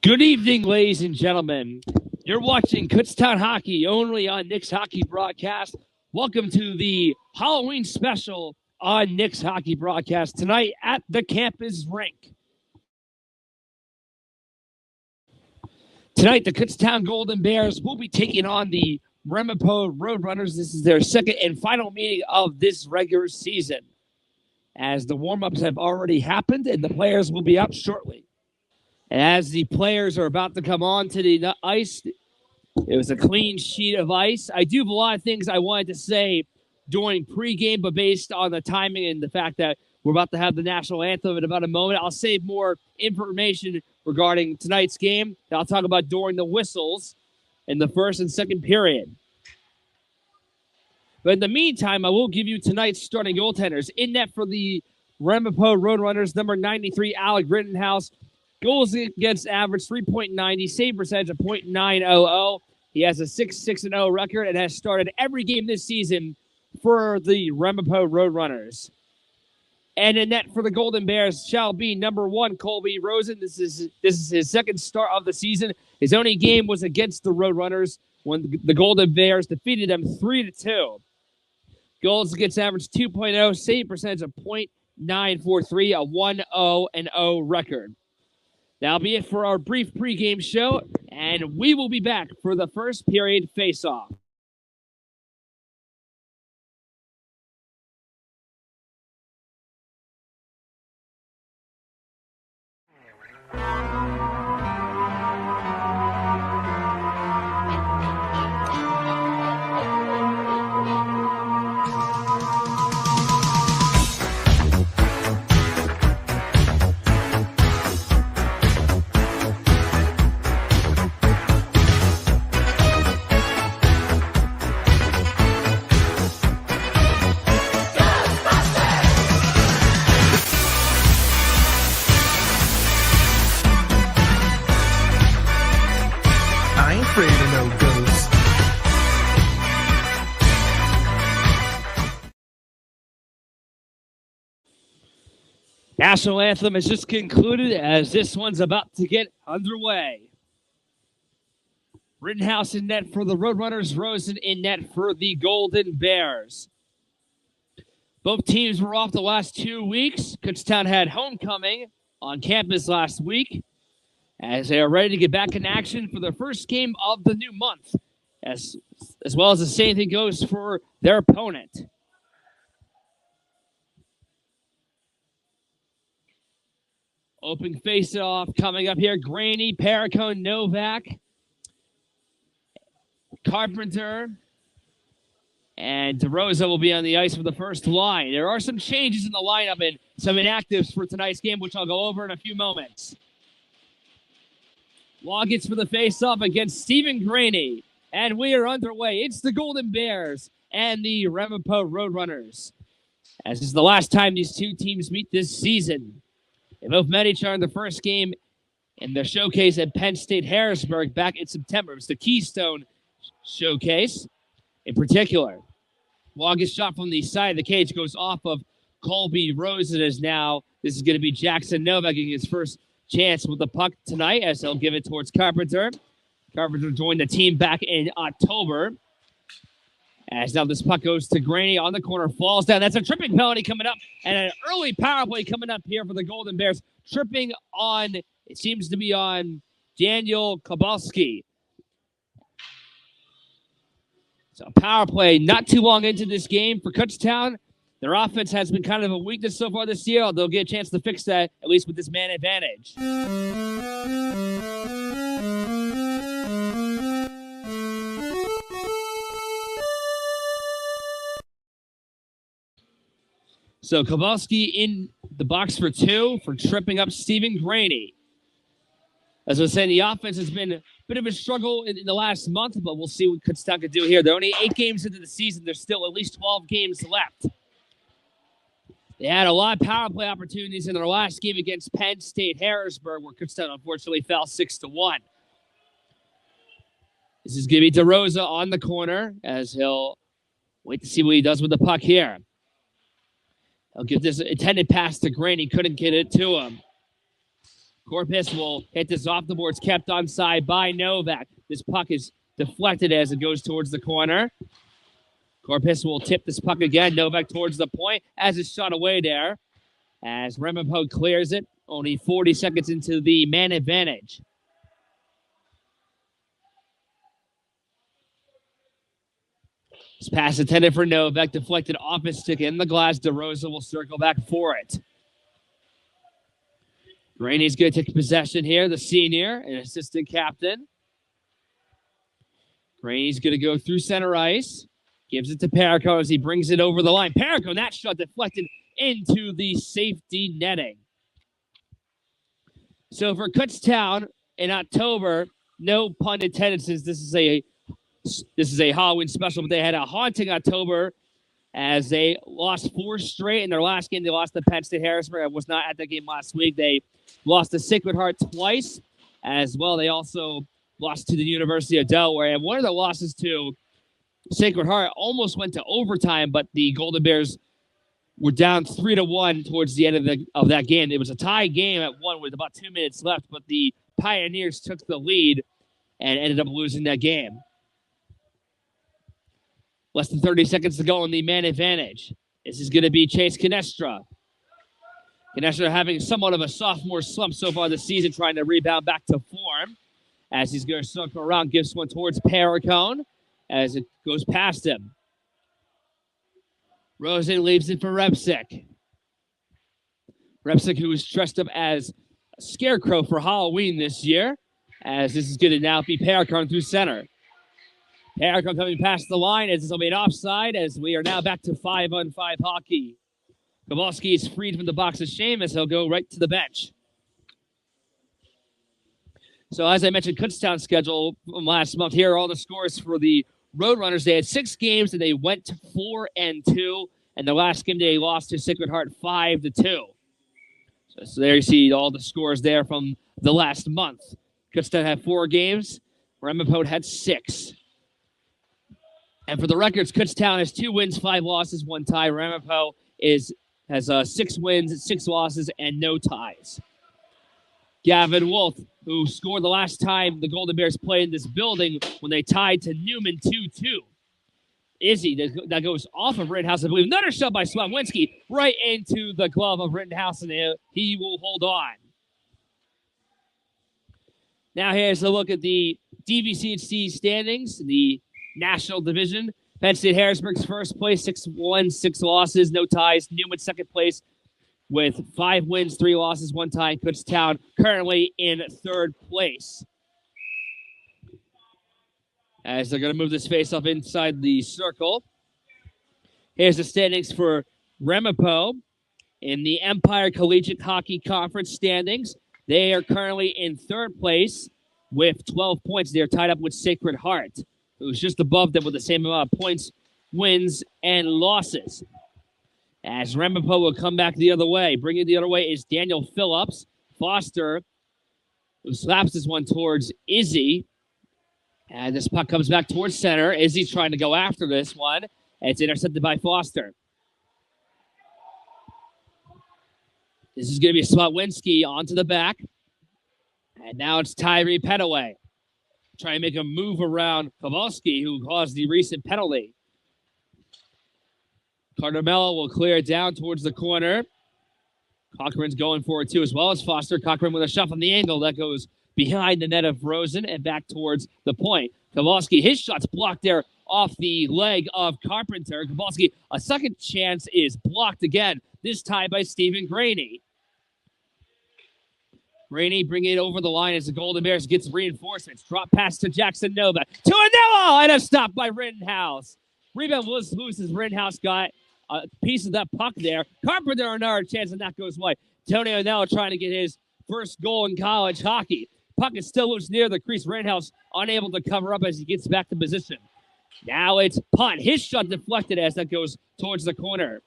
Good evening, ladies and gentlemen. You're watching Kutztown Hockey only on Nick's Hockey Broadcast. Welcome to the Halloween special on Nick's Hockey Broadcast tonight at the campus rink. Tonight, the Kutztown Golden Bears will be taking on the Ramapo Roadrunners. This is their second and final meeting of this regular season, as the warm-ups have already happened and the players will be up shortly. And as the players are about to come on to the ice, it was a clean sheet of ice. I do have a lot of things I wanted to say during pregame, but based on the timing and the fact that we're about to have the national anthem in about a moment, I'll save more information regarding tonight's game that I'll talk about during the whistles in the first and second period. But in the meantime, I will give you tonight's starting goaltenders. In net for the Ramapo Roadrunners, number 93, Alec Rittenhouse. Goals against average, 3.90. Save percentage of .900. He has a 6-6-0 record and has started every game this season for the Ramapo Roadrunners. And in net for the Golden Bears shall be number 1, Colby Rosen. This is his second start of the season. His only game was against the Roadrunners when the Golden Bears defeated them 3-2. Goals against average 2.0. Save percentage of .943. A 1-0-0 record. That'll be it for our brief pregame show, and we will be back for the first period face-off. National anthem has just concluded as this one's about to get underway. Rittenhouse in net for the Roadrunners, Rosen in net for the Golden Bears. Both teams were off the last 2 weeks. Kutztown had homecoming on campus last week as they are ready to get back in action for their first game of the new month, as well as the same thing goes for their opponent. Open face-off coming up here. Graney, Paracone, Novak, Carpenter, and DeRosa will be on the ice for the first line. There are some changes in the lineup and some inactives for tonight's game, which I'll go over in a few moments. Law gets for the face-off against Stephen Graney, and we are underway. It's the Golden Bears and the Ramapo Roadrunners, as this is the last time these two teams meet this season. They both met each other in the first game in the showcase at Penn State Harrisburg back in September. It was the Keystone Showcase in particular. Longest shot from the side of the cage goes off of Colby Rosen as now this is going to be Jackson Novak getting his first chance with the puck tonight as he'll give it towards Carpenter. Carpenter joined the team back in October. As now this puck goes to Graney on the corner, falls down. That's a tripping penalty coming up, and an early power play coming up here for the Golden Bears. Tripping on, it seems to be on Daniel Kowalski. So power play not too long into this game for Kutztown. Their offense has been kind of a weakness so far this year. They'll get a chance to fix that, at least with this man advantage. So Kowalski in the box for 2 for tripping up Stephen Graney. As I was saying, the offense has been a bit of a struggle in the last month, but we'll see what Kutztown can do here. They're only 8 games into the season. There's still at least 12 games left. They had a lot of power play opportunities in their last game against Penn State Harrisburg, where Kutztown unfortunately fell 6-1. This is going to be DeRosa on the corner as he'll wait to see what he does with the puck here. He'll give this intended pass to Graney. Couldn't get it to him. Corpus will hit this off the boards, kept onside by Novak. This puck is deflected as it goes towards the corner. Corpus will tip this puck again. Novak towards the point as it's shot away there. As Ramapo clears it, only 40 seconds into the man advantage. This pass intended for Novak, deflected off his stick in the glass. DeRosa will circle back for it. Rainey's going to take possession here, the senior and assistant captain. Rainey's going to go through center ice. Gives it to Perico as he brings it over the line. Perico, that shot deflected into the safety netting. So for Kutztown in October, no pun intended since this is a Halloween special, but they had a haunting October as they lost 4 straight. In their last game, they lost to Penn State Harrisburg. I was not at that game last week. They lost to Sacred Heart twice as well. They also lost to the University of Delaware. And one of the losses to Sacred Heart almost went to overtime, but the Golden Bears were down 3-1 towards the end of that game. It was a tie game at 1 with about 2 minutes left, but the Pioneers took the lead and ended up losing that game. Less than 30 seconds to go in the man advantage. This is going to be Chase Canestra. Canestra having somewhat of a sophomore slump so far this season, trying to rebound back to form. As he's going to circle around, gives one towards Perricone as it goes past him. Rosen leaves it for Repsick. Repsick, who was dressed up as a scarecrow for Halloween this year, as this is going to now be Perricone through center. Perricone coming past the line as this will be an offside as we are now back to 5-on-5 hockey. Kowalski is freed from the box of shame as he'll go right to the bench. So as I mentioned, Kutztown schedule from last month, here are all the scores for the Roadrunners. They had 6 games and they went to 4-2, and the last game they lost to Sacred Heart 5-2. So there you see all the scores there from the last month. Kutztown had 4 games. Ramapo had 6. And for the records, Kutztown has 2 wins, 5 losses, 1 tie. Ramapo has 6 wins, 6 losses, and no ties. Gavin Wolf, who scored the last time the Golden Bears played in this building when they tied to Newman 2-2. Izzy, that goes off of Rittenhouse, I believe. Another shot by Slawinski right into the glove of Rittenhouse, and he will hold on. Now here's a look at the DVCHC standings, the National Division. Penn State Harrisburg's first place, 6 wins, 6 losses, no ties. Newman second place with 5 wins, 3 losses, 1 tie. Kutztown currently in third place. As they're going to move this face-off inside the circle. Here's the standings for Ramapo in the Empire Collegiate Hockey Conference standings. They are currently in third place with 12 points. They're tied up with Sacred Heart, who's just above them with the same amount of points, wins, and losses. As Ramapo will come back the other way. Bringing it the other way is Daniel Phillips. Foster, who slaps this one towards Izzy. And this puck comes back towards center. Izzy's trying to go after this one. And it's intercepted by Foster. This is going to be Slawinski onto the back. And now it's Tyree Petaway. Trying to make a move around Kowalski, who caused the recent penalty. Cardomelo will clear it down towards the corner. Cochran's going for it too, as well as Foster. Cochran with a shot from the angle that goes behind the net of Rosen and back towards the point. Kowalski, his shot's blocked there off the leg of Carpenter. Kowalski, a second chance is blocked again, this time by Stephen Graney. Graney bringing it over the line as the Golden Bears gets reinforcements. Drop pass to Jackson Nova. To Anello, and a stop by Rittenhouse. Rebound was loose as Rittenhouse got a piece of that puck there. Carpenter another chance, and that goes wide. Tony Anello trying to get his first goal in college hockey. Puck is still loose near the crease. Rittenhouse unable to cover up as he gets back to position. Now it's punt. His shot deflected as that goes towards the corner.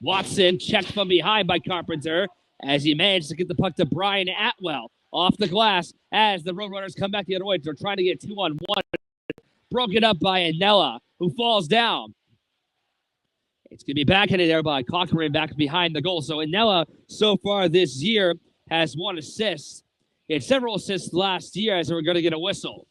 Watson checked from behind by Carpenter as he managed to get the puck to Brian Atwell off the glass as the Roadrunners come back the other way. They're trying to get 2-on-1. Broken up by Anella, who falls down. It's going to be backhanded there by Cochran back behind the goal. So Anella, so far this year, has 1 assist. He had several assists last year, as we're going to get a whistle.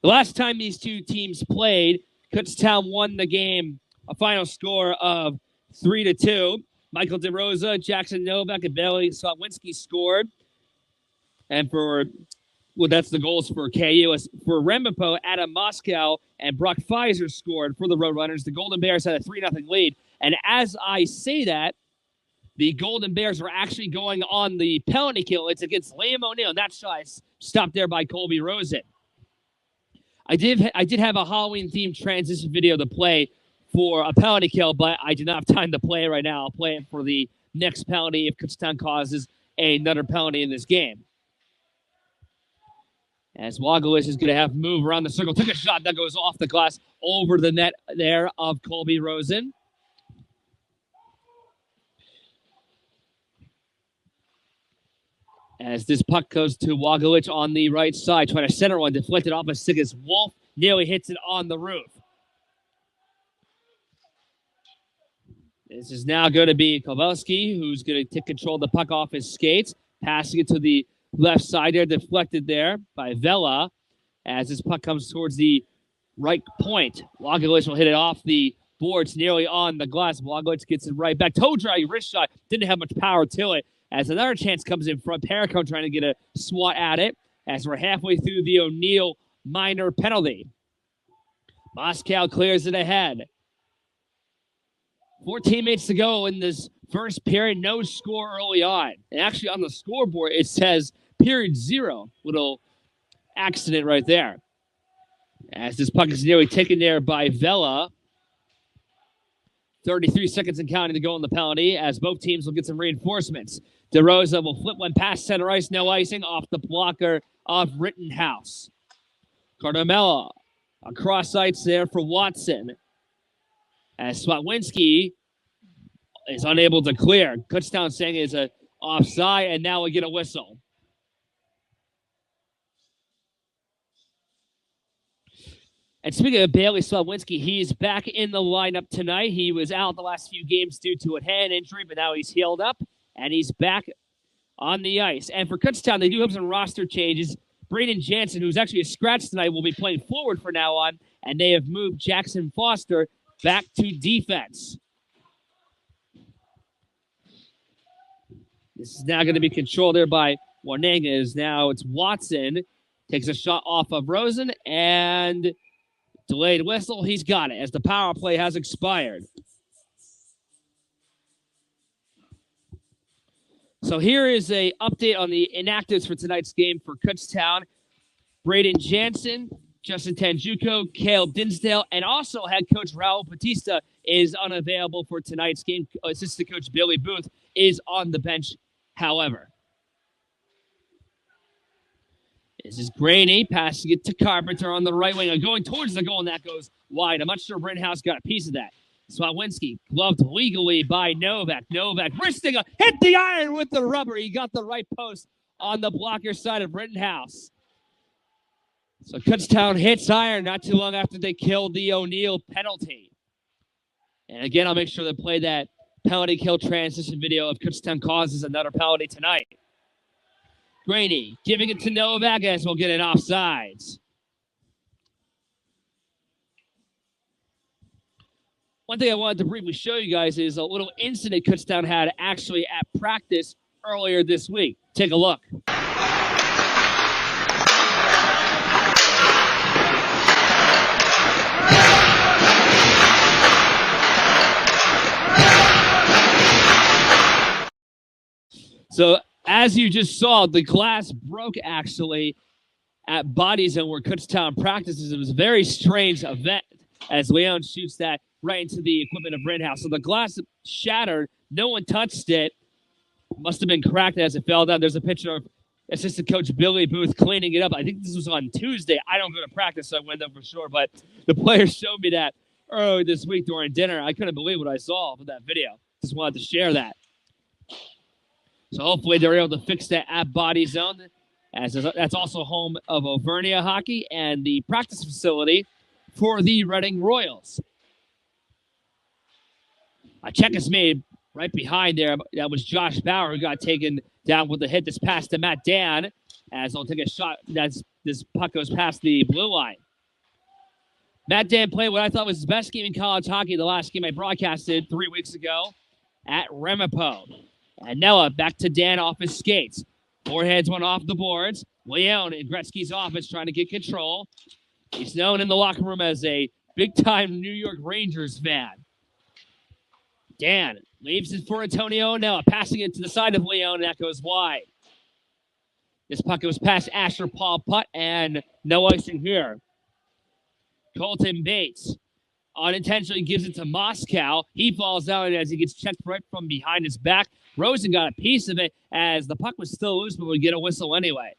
The last time these two teams played, Kutztown won the game, a final score of 3-2. Michael DeRosa, Jackson Novak, and Bailey Slotwinski scored. And that's the goals for KU. For Ramapo, Adam Moscow and Brock Pfizer scored for the Roadrunners. The Golden Bears had a 3-0 lead. And as I say that, the Golden Bears are actually going on the penalty kill. It's against Liam O'Neill, and that shot is stopped there by Colby Rosen. I did have a Halloween-themed transition video to play for a penalty kill, but I do not have time to play it right now. I'll play it for the next penalty if Kutztown causes another penalty in this game. As Wagalish is going to have to move around the circle. Took a shot that goes off the glass over the net there of Colby Rosen. As this puck goes to Wagalish on the right side, trying to center one, deflected off of Sigas. Wolf nearly hits it on the roof. This is now going to be Kowalski, who's going to take control of the puck off his skates, passing it to the left side there, deflected there by Vela. As this puck comes towards the right point, Wagalish will hit it off the boards, nearly on the glass. Wagalish gets it right back. Toe drag wrist shot, didn't have much power to it. As another chance comes in front, Paracone trying to get a swat at it. As we're halfway through the O'Neill minor penalty. Moscow clears it ahead. 14 minutes to go in this first period. No score early on. And actually on the scoreboard, it says period 0. Little accident right there. As this puck is nearly taken there by Vela. 33 seconds and counting to go on the penalty, as both teams will get some reinforcements. DeRosa will flip one past center ice, no icing, off the blocker of Rittenhouse. Cardomella, across ice there for Watson. As Swatwinski is unable to clear. Kutztown saying it's an offside, and now we get a whistle. And speaking of Bailey Slotwinski, he's back in the lineup tonight. He was out the last few games due to a hand injury, but now he's healed up, and he's back on the ice. And for Kutztown, they do have some roster changes. Braden Jansen, who's actually a scratch tonight, will be playing forward from now on, and they have moved Jackson Foster back to defense. This is now going to be controlled there by Warnega. Now it's Watson. Takes a shot off of Rosen, and delayed whistle. He's got it as the power play has expired. So here is a update on the inactives for tonight's game for Kutztown. Braden Jansen, Justin Tanjuko, Caleb Dinsdale, and also head coach Raul Batista is unavailable for tonight's game. Assistant coach Billy Booth is on the bench, however. This is Graney passing it to Carpenter on the right wing and going towards the goal, and that goes wide. I'm not sure Rittenhouse got a piece of that. Swatwinski gloved legally by Novak. Novak wristing hit the iron with the rubber. He got the right post on the blocker side of Rittenhouse. So Kutztown hits iron not too long after they killed the O'Neill penalty. And again, I'll make sure to play that penalty kill transition video if Kutztown causes another penalty tonight. Graney giving it to Novak as we'll get an offsides. One thing I wanted to briefly show you guys is a little incident Kutztown had actually at practice earlier this week. Take a look. So as you just saw, the glass broke actually at Body Zone where Kutztown practices. It was a very strange event as Leon shoots that right into the equipment of Rittenhouse. So the glass shattered. No one touched it. Must have been cracked as it fell down. There's a picture of assistant coach Billy Booth cleaning it up. I think this was on Tuesday. I don't go to practice, so I went up for sure. But the players showed me that earlier this week during dinner. I couldn't believe what I saw with that video. Just wanted to share that. So hopefully they're able to fix that at Body Zone. As that's also home of Auvergne Hockey and the practice facility for the Reading Royals. A check is made right behind there. That was Josh Bauer who got taken down with the hit. This pass to Matt Dan as they'll take a shot. This puck goes past the blue line. Matt Dan played what I thought was his best game in college hockey, the last game I broadcasted 3 weeks ago at Ramapo. And Nella back to Dan off his skates. Foreheads went off the boards. Leone in Gretzky's office trying to get control. He's known in the locker room as a big-time New York Rangers fan. Dan leaves it for Antonio Nella, passing it to the side of Leone, and that goes wide. This puck goes past Asher Paul Putt, and no icing here. Colton Bates unintentionally gives it to Moscow. He falls out as he gets checked right from behind his back. Rosen got a piece of it as the puck was still loose, but would get a whistle anyway.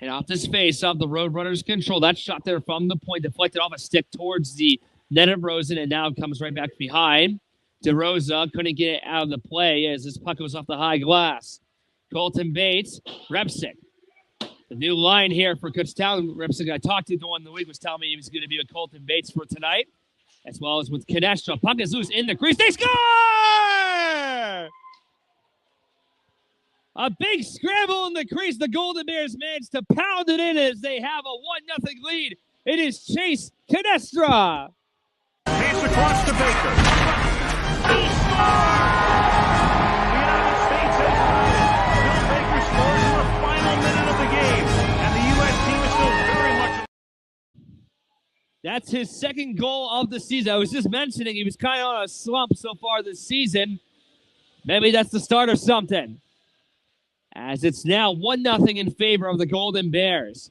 And off this face-off, the Roadrunners control. That shot there from the point, deflected off a stick towards the net of Rosen, and now it comes right back behind. DeRosa couldn't get it out of the play as this puck goes off the high glass. Colton Bates, Repsick. The new line here for Kutztown. Repsick I talked to during the week was telling me he was going to be with Colton Bates for tonight, as well as with Canestra. Puck is loose in the crease. They score! A big scramble in the crease. The Golden Bears managed to pound it in as they have a 1-0 lead. It is Chase Canestra. Pass across to Baker. He scores! The United States has Bill Baker scores in the final minute of the game, and the U.S. team is still very much. That's his second goal of the season. I was just mentioning he was kind of on a slump so far this season. Maybe that's the start of something. As it's now 1-0 in favor of the Golden Bears.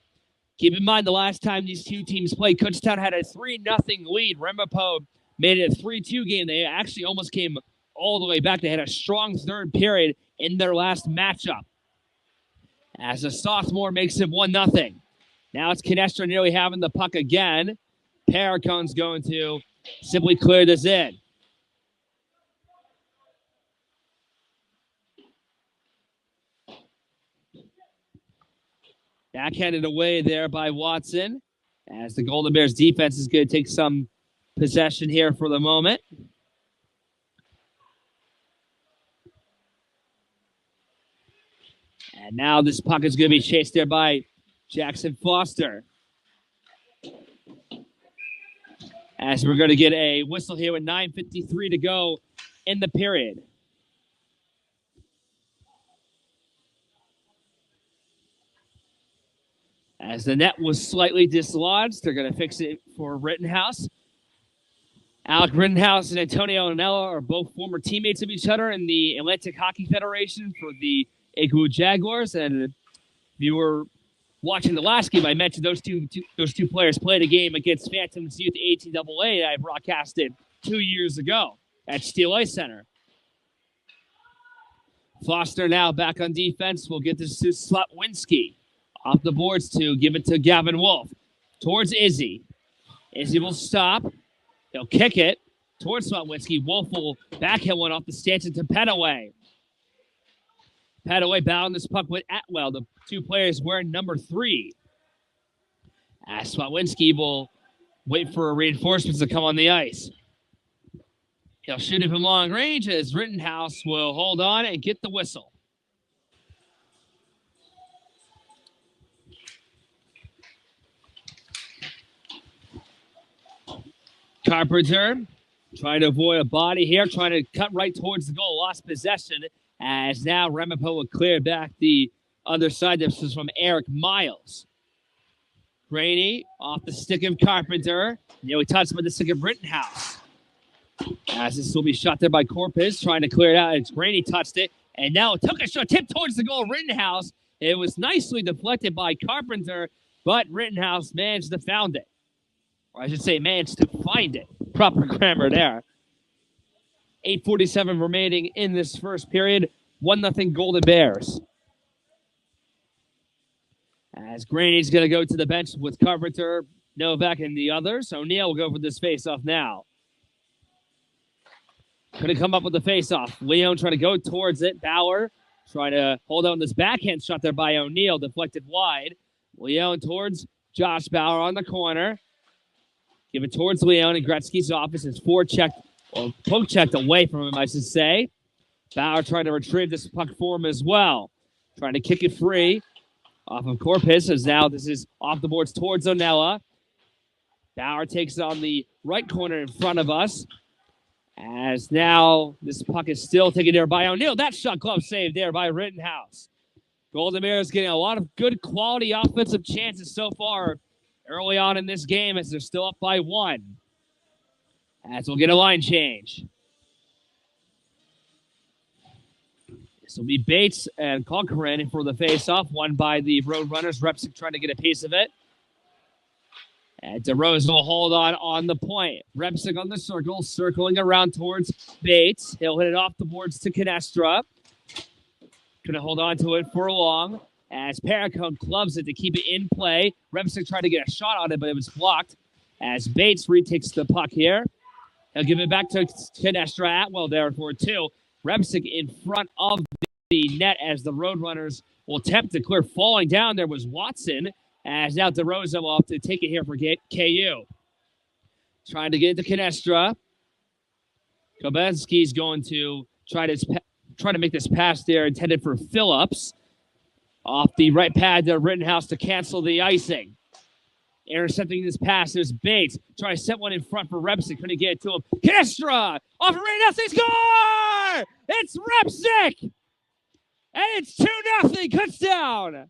Keep in mind, the last time these two teams played, Kutztown had a 3-0 lead. Ramapo made it a 3-2 game. They actually almost came all the way back. They had a strong third period in their last matchup. As a sophomore makes it 1-0. Now it's Canestra nearly having the puck again. Paracon's going to simply clear this in. Backhanded away there by Watson, as the Golden Bears defense is going to take some possession here for the moment. And now this puck is going to be chased there by Jackson Foster. As we're going to get a whistle here with 9:53 to go in the period. As the net was slightly dislodged, they're going to fix it for Rittenhouse. Alec Rittenhouse and Antonio Anello are both former teammates of each other in the Atlantic Hockey Federation for the AAU Jaguars. And if you were watching the last game, I mentioned those two players played a game against Phantoms Youth AAA that I broadcasted 2 years ago at Steel Ice Center. Foster now back on defense. We'll get this to Slotwinski. Off the boards to give it to Gavin Wolf. Towards Izzy. Izzy will stop. He'll kick it towards Slotwinski. Wolf will backhand one off the stanchion to Petaway. Petaway bound this puck with Atwell. The two players wearing number 3. As Slotwinski will wait for reinforcements to come on the ice. He'll shoot it from long range as Rittenhouse will hold on and get the whistle. Carpenter trying to avoid a body here, trying to cut right towards the goal. Lost possession as now Ramapo will clear back the other side. This is from Eric Miles. Graney off the stick of Carpenter. Nearly touched by the stick of Rittenhouse. As this will be shot there by Corpus, trying to clear it out. It's Graney touched it, and now it took a shot, tip towards the goal. Rittenhouse. It was nicely deflected by Carpenter, but Rittenhouse managed to found it. Or I should say managed to find it. Proper grammar there. 8:47 remaining in this first period. 1-0 Golden Bears. As Graney's going to go to the bench with Carpenter, Novak, and the others. O'Neal will go for this face-off now. Couldn't come up with the face-off. Leon trying to go towards it. Bauer trying to hold on this backhand shot there by O'Neal. Deflected wide. Leon towards Josh Bauer on the corner. Give it towards Leone, and Gretzky's office is forechecked, or poke-checked away from him, I should say. Bauer trying to retrieve this puck for him as well. Trying to kick it free off of Corpus, as now this is off the boards towards Onella. Bauer takes it on the right corner in front of us. As now this puck is still taken there by O'Neill. That shot glove saved there by Rittenhouse. Golden Bears getting a lot of good quality offensive chances so far early on in this game as they're still up by 1. As we'll get a line change. This will be Bates and Conquerin for the face-off, won by the Roadrunners. Repsick trying to get a piece of it. And DeRose will hold on the point. Repsick on the circle, circling around towards Bates. He'll hit it off the boards to Canestra. Going to hold on to it for long as Paracone clubs it to keep it in play. Repsick tried to get a shot on it, but it was blocked as Bates retakes the puck here. He'll give it back to Canestra. Atwell there for 2. Repsick in front of the net as the Roadrunners will attempt to clear. Falling down there was Watson, as now DeRosa will have to take it here for KU. Trying to get it to Canestra. Kobenski's going to try to make this pass there intended for Phillips. Off the right pad to Rittenhouse to cancel the icing. Intercepting this pass, there's Bates. Trying to set one in front for Repsick. Couldn't get it to him. Canestra! Off of Rittenhouse, they score! It's Repsick! And it's 2-0, Kutztown!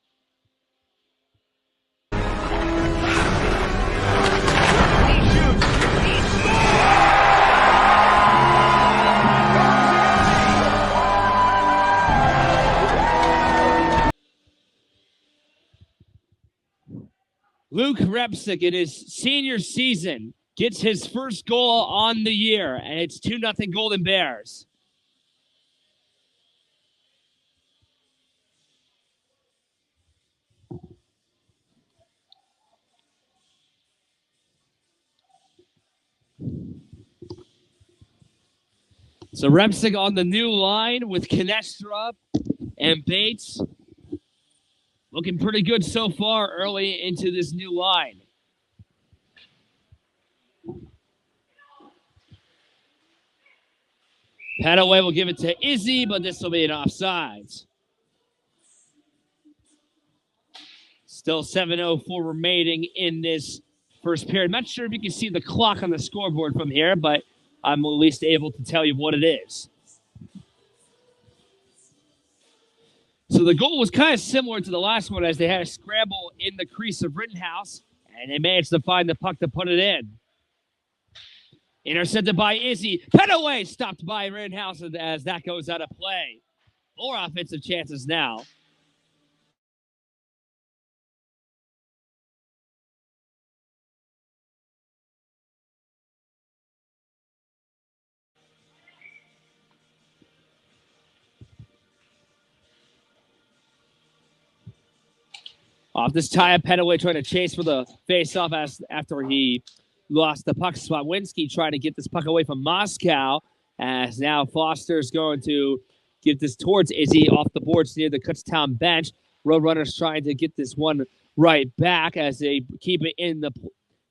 Luke Repsick in his senior season gets his first goal on the year, and it's 2-0 Golden Bears. So Repsick on the new line with Canestra and Bates. Looking pretty good so far early into this new line. Padaway will give it to Izzy, but this will be an offsides. Still 7:04 remaining in this first period. I'm not sure if you can see the clock on the scoreboard from here, but I'm at least able to tell you what it is. So the goal was kind of similar to the last one as they had a scramble in the crease of Rittenhouse, and they managed to find the puck to put it in. Intercepted by Izzy. Petaway stopped by Rittenhouse as that goes out of play. More offensive chances now. Off this tie-up, Petaway trying to chase for the face-off after he lost the puck. Swatwinski trying to get this puck away from Moscow, as now Foster's going to give this towards Izzy off the boards near the Kutztown bench. Roadrunners trying to get this one right back as they keep it in the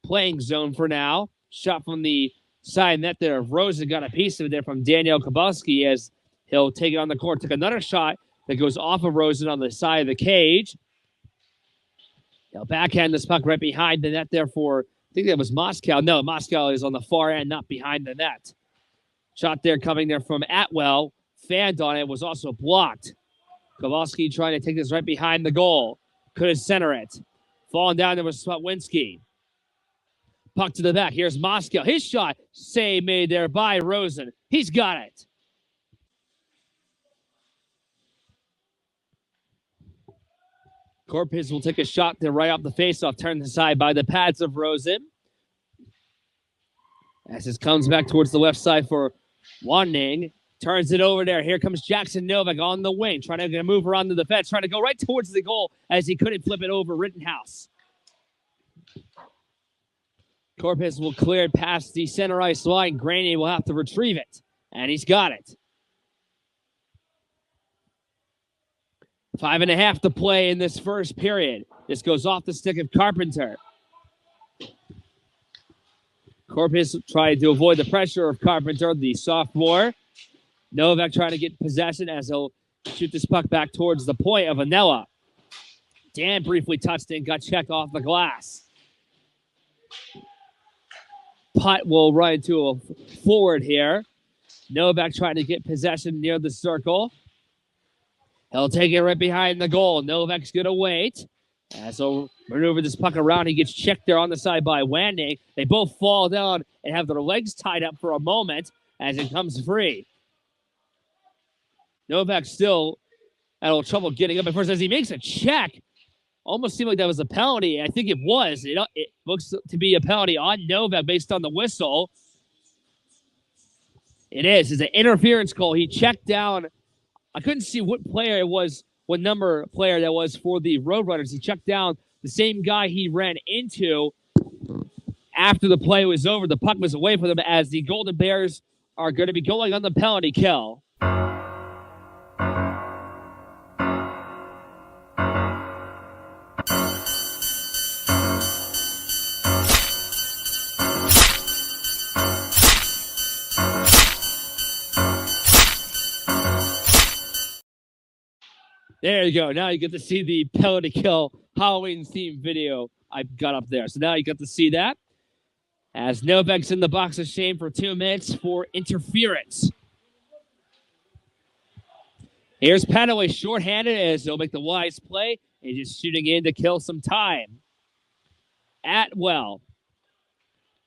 playing zone for now. Shot from the side net there. Rosen got a piece of it there from Daniel Kowalski as he'll take it on the court. Took another shot that goes off of Rosen on the side of the cage. They'll backhand this puck right behind the net there for, I think that was Moscow. No, Moscow is on the far end, not behind the net. Shot there coming there from Atwell. Fanned on it, was also blocked. Kowalski trying to take this right behind the goal. Couldn't center it. Falling down there was Swatwinski. Puck to the back. Here's Moscow. His shot. Save made there by Rosen. He's got it. Corpus will take a shot there right off the faceoff, turned aside by the pads of Rosen. As this comes back towards the left side for Wanning. Turns it over there. Here comes Jackson Novak on the wing, trying to move around the defense, trying to go right towards the goal as he couldn't flip it over Rittenhouse. Corpus will clear it past the center ice line. Graney will have to retrieve it, and he's got it. 5.5 to play in this first period. This goes off the stick of Carpenter. Corpus trying to avoid the pressure of Carpenter, the sophomore. Novak trying to get possession as he'll shoot this puck back towards the point of Anella. Dan briefly touched it and got checked off the glass. Putt will run to a forward here. Novak trying to get possession near the circle. He'll take it right behind the goal. Novak's going to wait. As he'll maneuver this puck around, he gets checked there on the side by Wanning. They both fall down and have their legs tied up for a moment as it comes free. Novak still had a little trouble getting up at first as he makes a check. Almost seemed like that was a penalty. I think it was. It looks to be a penalty on Novak based on the whistle. It is. It's an interference call. He checked down. I couldn't see what player it was, what number player that was for the Roadrunners. He checked down the same guy he ran into after the play was over. The puck was away from them as the Golden Bears are going to be going on the penalty kill. There you go. Now you get to see the penalty kill Halloween themed video I got up there. So now you get to see that. As Novak's in the box of shame for 2 minutes for interference. Here's Padaway shorthanded as he'll make the wise play and just shooting in to kill some time. Atwell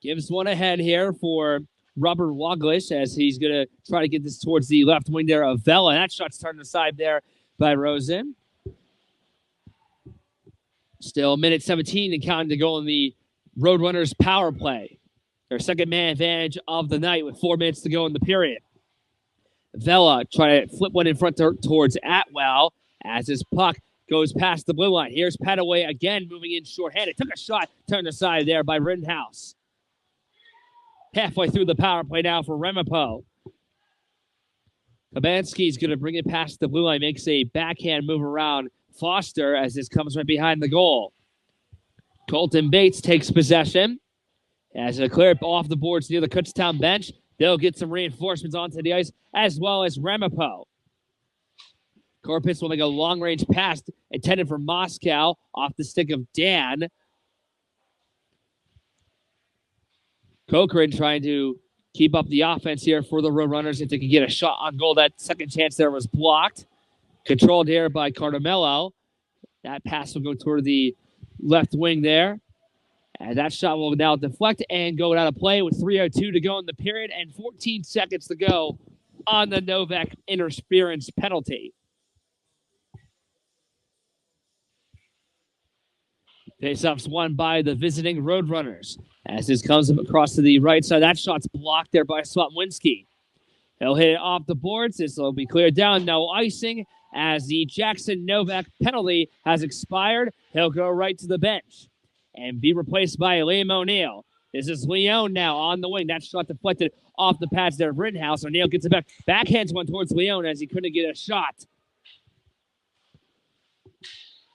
gives one ahead here for Robert Waglish as he's going to try to get this towards the left wing there of Vela. That shot's turned aside there by Rosen. Still minute 17 and counting to go in the Roadrunners power play. Their second man advantage of the night with 4 minutes to go in the period. Vela trying to flip one in front towards Atwell as his puck goes past the blue line. Here's Padaway again moving in shorthanded. Took a shot, turned aside there by Rittenhouse. Halfway through the power play now for Ramapo. Kabansky's going to bring it past the blue line, makes a backhand move around Foster as this comes right behind the goal. Colton Bates takes possession as a clear off the boards near the Kutztown bench. They'll get some reinforcements onto the ice as well as Ramapo. Corpus will make a long-range pass intended for Moscow off the stick of Dan. Cochran trying to keep up the offense here for the Roadrunners if they can get a shot on goal. That second chance there was blocked. Controlled here by Cardamello. That pass will go toward the left wing there. And that shot will now deflect and go out of play with 3:02 to go in the period and 14 seconds to go on the Novak interference penalty. Faceoff's won by the visiting Roadrunners. As this comes across to the right side, that shot's blocked there by Swatwinski. He'll hit it off the boards. This will be cleared down. No icing as the Jackson Novak penalty has expired. He'll go right to the bench and be replaced by Liam O'Neill. This is Leone now on the wing. That shot deflected off the pads there of Rittenhouse. O'Neill gets it back. Backhands one towards Leone as he couldn't get a shot.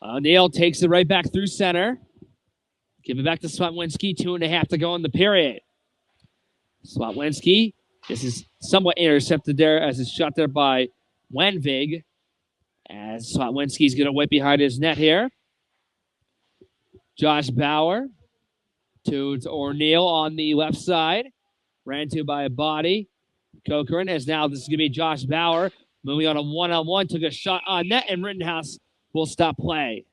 O'Neill takes it right back through center. Give it back to Swatwinski. 2.5 to go in the period. Swatwinski. This is somewhat intercepted there as it's shot there by Wenvig. As Swatwinski's going to wait behind his net here. Josh Bauer to O'Neill on the left side. Ran to by a body. Cochran as now this is going to be Josh Bauer. Moving on a one-on-one. Took a shot on net and Rittenhouse will stop play.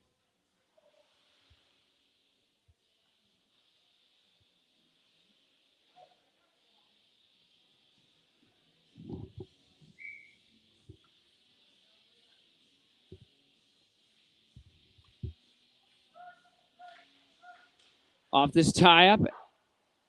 Off this tie-up,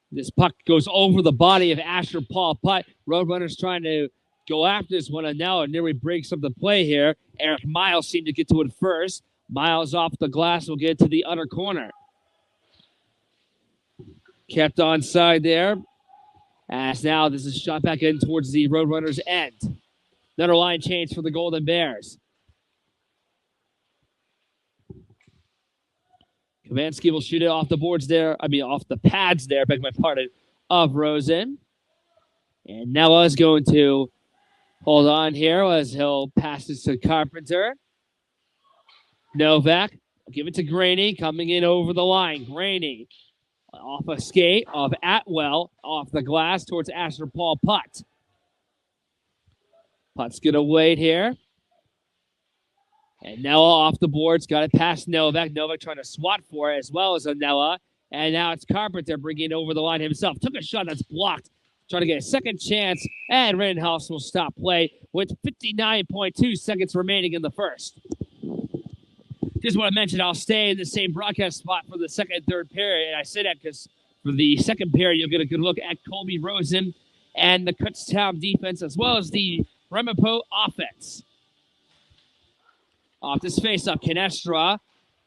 this puck goes over the body of Asher Paul Putt. Roadrunners trying to go after this one, and now it nearly breaks up the play here. Eric Miles seemed to get to it first. Miles off the glass will get to the other corner. Kept on side there. As now this is shot back in towards the Roadrunners' end. Another line change for the Golden Bears. Kavansky will shoot it off the boards there. Off the pads there, beg my pardon, of Rosen. And Noah's going to hold on here as he'll pass this to Carpenter. Novak will give it to Graney, coming in over the line. Graney off a skate of Atwell, off the glass towards Asher Paul Putt. Putt's going to wait here. And Noah off the boards, got it past Novak. Novak trying to swat for it as well as Noah. And now it's Carpenter bringing it over the line himself. Took a shot that's blocked. Trying to get a second chance. And Rittenhouse will stop play with 59.2 seconds remaining in the first. Just want to mention I'll stay in the same broadcast spot for the second and third period. And I say that because for the second period, you'll get a good look at Colby Rosen and the Kutztown defense as well as the Ramapo offense. Off this face-up, Canestra,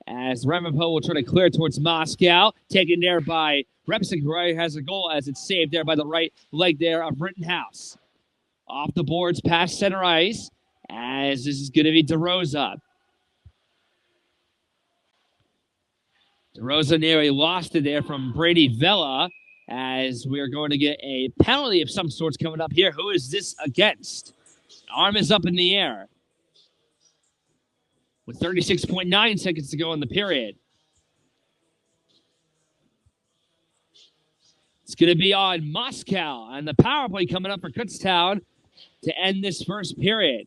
as Ramapo will try to clear towards Moscow. Taken there by Repsic, who has a goal as it's saved there by the right leg there of Rittenhouse. Off the boards, past center ice, as this is going to be DeRosa. DeRosa nearly lost it there from Brady Vela, as we're going to get a penalty of some sorts coming up here. Who is this against? Arm is up in the air with 36.9 seconds to go in the period. It's going to be on Moscow, and the power play coming up for Kutztown to end this first period.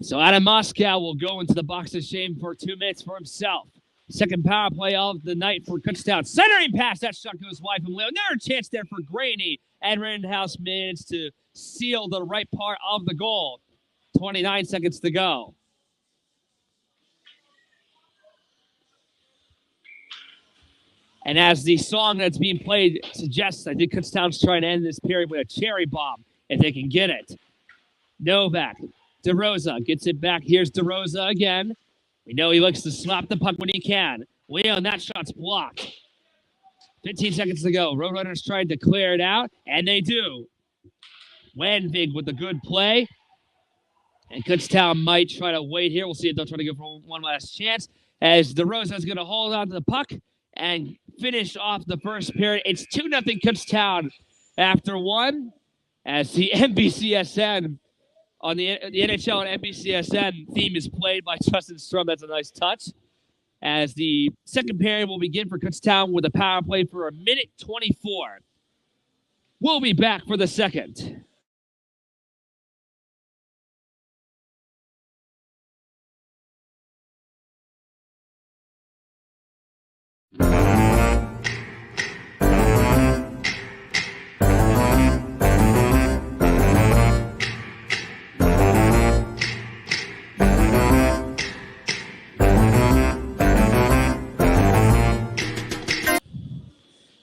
So out of Moscow will go into the box of shame for 2 minutes for himself. Second power play of the night for Kutztown. Centering pass. That shot goes wide from Leo. Another chance there for Graney. And Rittenhouse managed to seal the right part of the goal. 29 seconds to go. And as the song that's being played suggests, I think Kutztown's trying to end this period with a cherry bomb if they can get it. Novak. DeRosa gets it back. Here's DeRosa again. We know he likes to slap the puck when he can. Leon, that shot's blocked. 15 seconds to go. Roadrunners tried to clear it out, and they do. Wenvig with a good play. And Kutztown might try to wait here. We'll see if they'll try to go for one last chance. As DeRosa is going to hold on to the puck and finish off the first period. It's 2-0 Kutztown after one. As the NBCSN on the NHL and NBCSN theme is played by Justin Strum. That's a nice touch. As the second period will begin for Kutztown with a power play for 1:24. We'll be back for the second.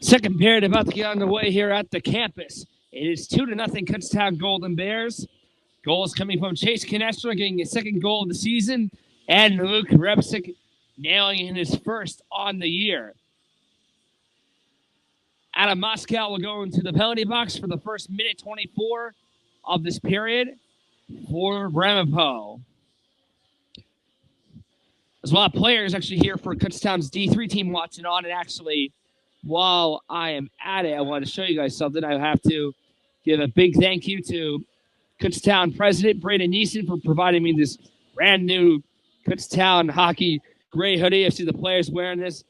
Second period about to get underway here at the campus. It is 2-0 Kutztown Golden Bears. Goals coming from Chase Canestra getting his second goal of the season, and Luke Repsic nailing in his first on the year. Out of Moscow, we'll go into the penalty box for the first 1:24 of this period for Ramapo. There's a lot of players actually here for Kutztown's D3 team watching on, and actually, while I am at it, I want to show you guys something. I have to give a big thank you to Kutztown President Braden Neeson for providing me this brand new Kutztown hockey gray hoodie. I see the players wearing this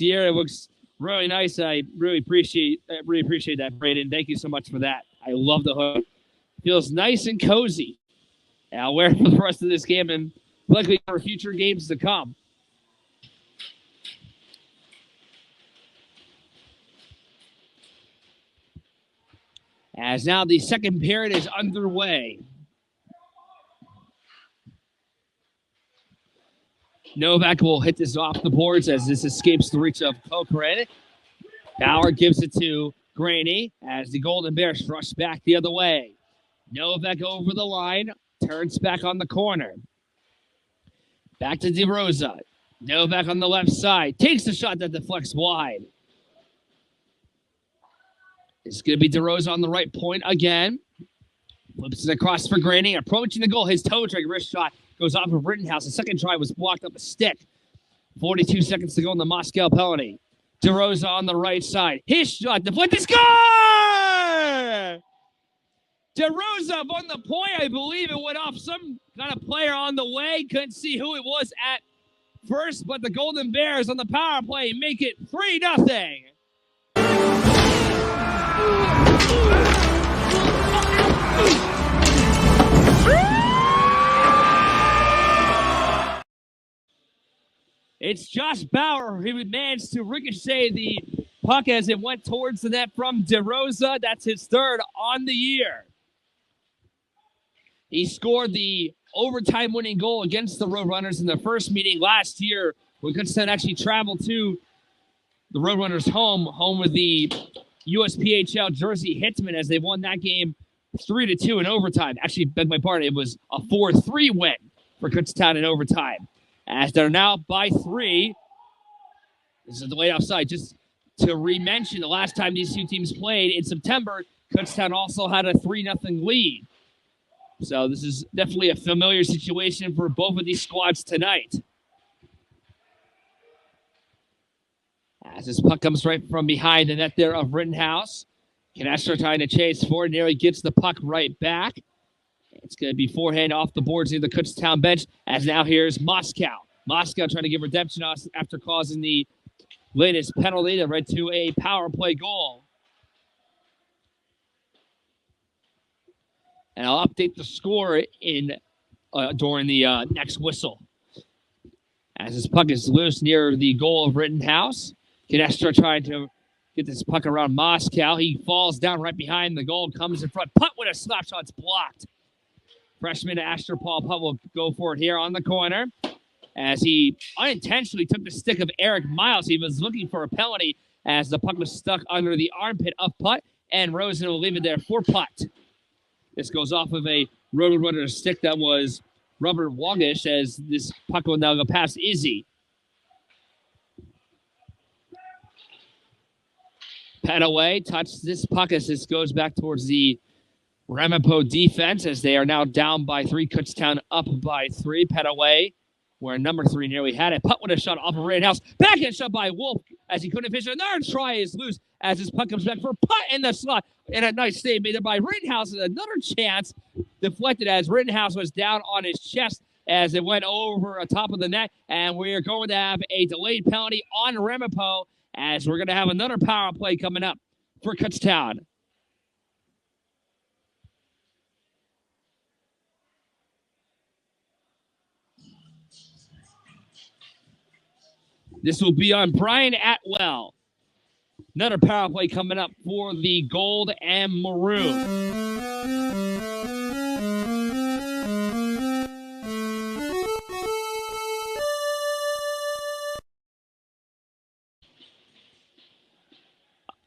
year. It looks really nice. I really appreciate that, Braden. Thank you so much for that. I love the hood. Feels nice and cozy. And I'll wear it for the rest of this game and likely for future games to come. As now the second period is underway. Novak will hit this off the boards as this escapes the reach of Cochran. Bauer gives it to Graney as the Golden Bears rush back the other way. Novak over the line, turns back on the corner. Back to DeRosa. Novak on the left side, takes the shot that deflects wide. It's going to be DeRosa on the right point again. Flips it across for Granny. Approaching the goal. His toe drag wrist shot goes off of Rittenhouse. The second try was blocked up a stick. 42 seconds to go in the Moscow penalty. DeRosa on the right side. His shot deflected. Score! DeRosa on the point. I believe it went off some kind of player on the way. Couldn't see who it was at first, but the Golden Bears on the power play make it 3-0. It's Josh Bauer. He managed to ricochet the puck as it went towards the net from DeRosa. That's his third on the year. He scored the overtime winning goal against the Roadrunners in their first meeting last year when Kutztown actually traveled to the Roadrunners' home with the USPHL Jersey Hitmen as they won that game 3-2 in overtime. Actually, beg my pardon, it was a 4-3 win for Kutztown in overtime. As they're now by 3. This is the late offside. Just to re-mention, the last time these two teams played in September, Kutztown also had a 3-0 lead. So this is definitely a familiar situation for both of these squads tonight. As this puck comes right from behind the net there of Rittenhouse. Canestra trying to chase forward, nearly gets the puck right back. It's going to be forehand off the boards near the Kutztown bench, as now here's Moscow. Moscow trying to give redemption after causing the latest penalty that led to a power play goal. And I'll update the score during the next whistle. As this puck is loose near the goal of Rittenhouse. Canestra trying to get this puck around Moscow. He falls down right behind the goal, comes in front. Putt with a slap shot, it's blocked. Freshman Asher Paul Putt will go for it here on the corner as he unintentionally took the stick of Eric Miles. He was looking for a penalty as the puck was stuck under the armpit of Putt, and Rosen will leave it there for Putt. This goes off of a Roadrunner stick that was Robert Wagish as this puck will now go past Izzy. Pen away, touch this puck as this goes back towards the Ramapo defense as they are now down by 3. Kutztown up by 3. Pen away, where number 3 nearly had it. Putt with a shot off of Rittenhouse. Backhand shot by Wolf as he couldn't finish. Another try is loose as his puck comes back for Putt in the slot. And a nice save made there by Rittenhouse. Another chance deflected as Rittenhouse was down on his chest as it went over atop of the net. And we are going to have a delayed penalty on Ramapo as we're going to have another power play coming up for Kutztown. This will be on Brian Atwell. Another power play coming up for the Gold and Maroon.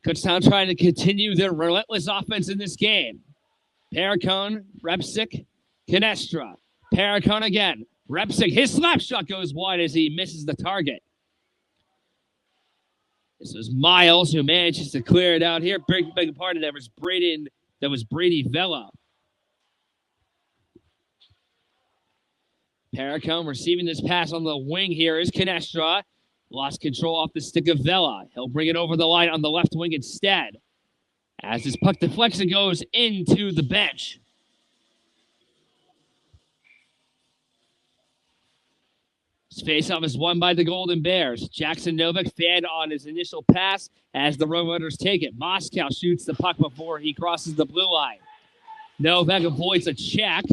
Kutztown trying to continue their relentless offense in this game. Paracone, Repsic, Canestra. Paracone again. Repsic, his slap shot goes wide as he misses the target. This was Miles who manages to clear it out here. Beg pardon, that was Brady Vela. Paracone receiving this pass on the wing here is Canestra. Lost control off the stick of Vela. He'll bring it over the line on the left wing instead. As this puck deflects and goes into the bench. This faceoff is won by the Golden Bears. Jackson Novak fanned on his initial pass as the Roadrunners take it. Moscow shoots the puck before he crosses the blue line. Novak avoids a check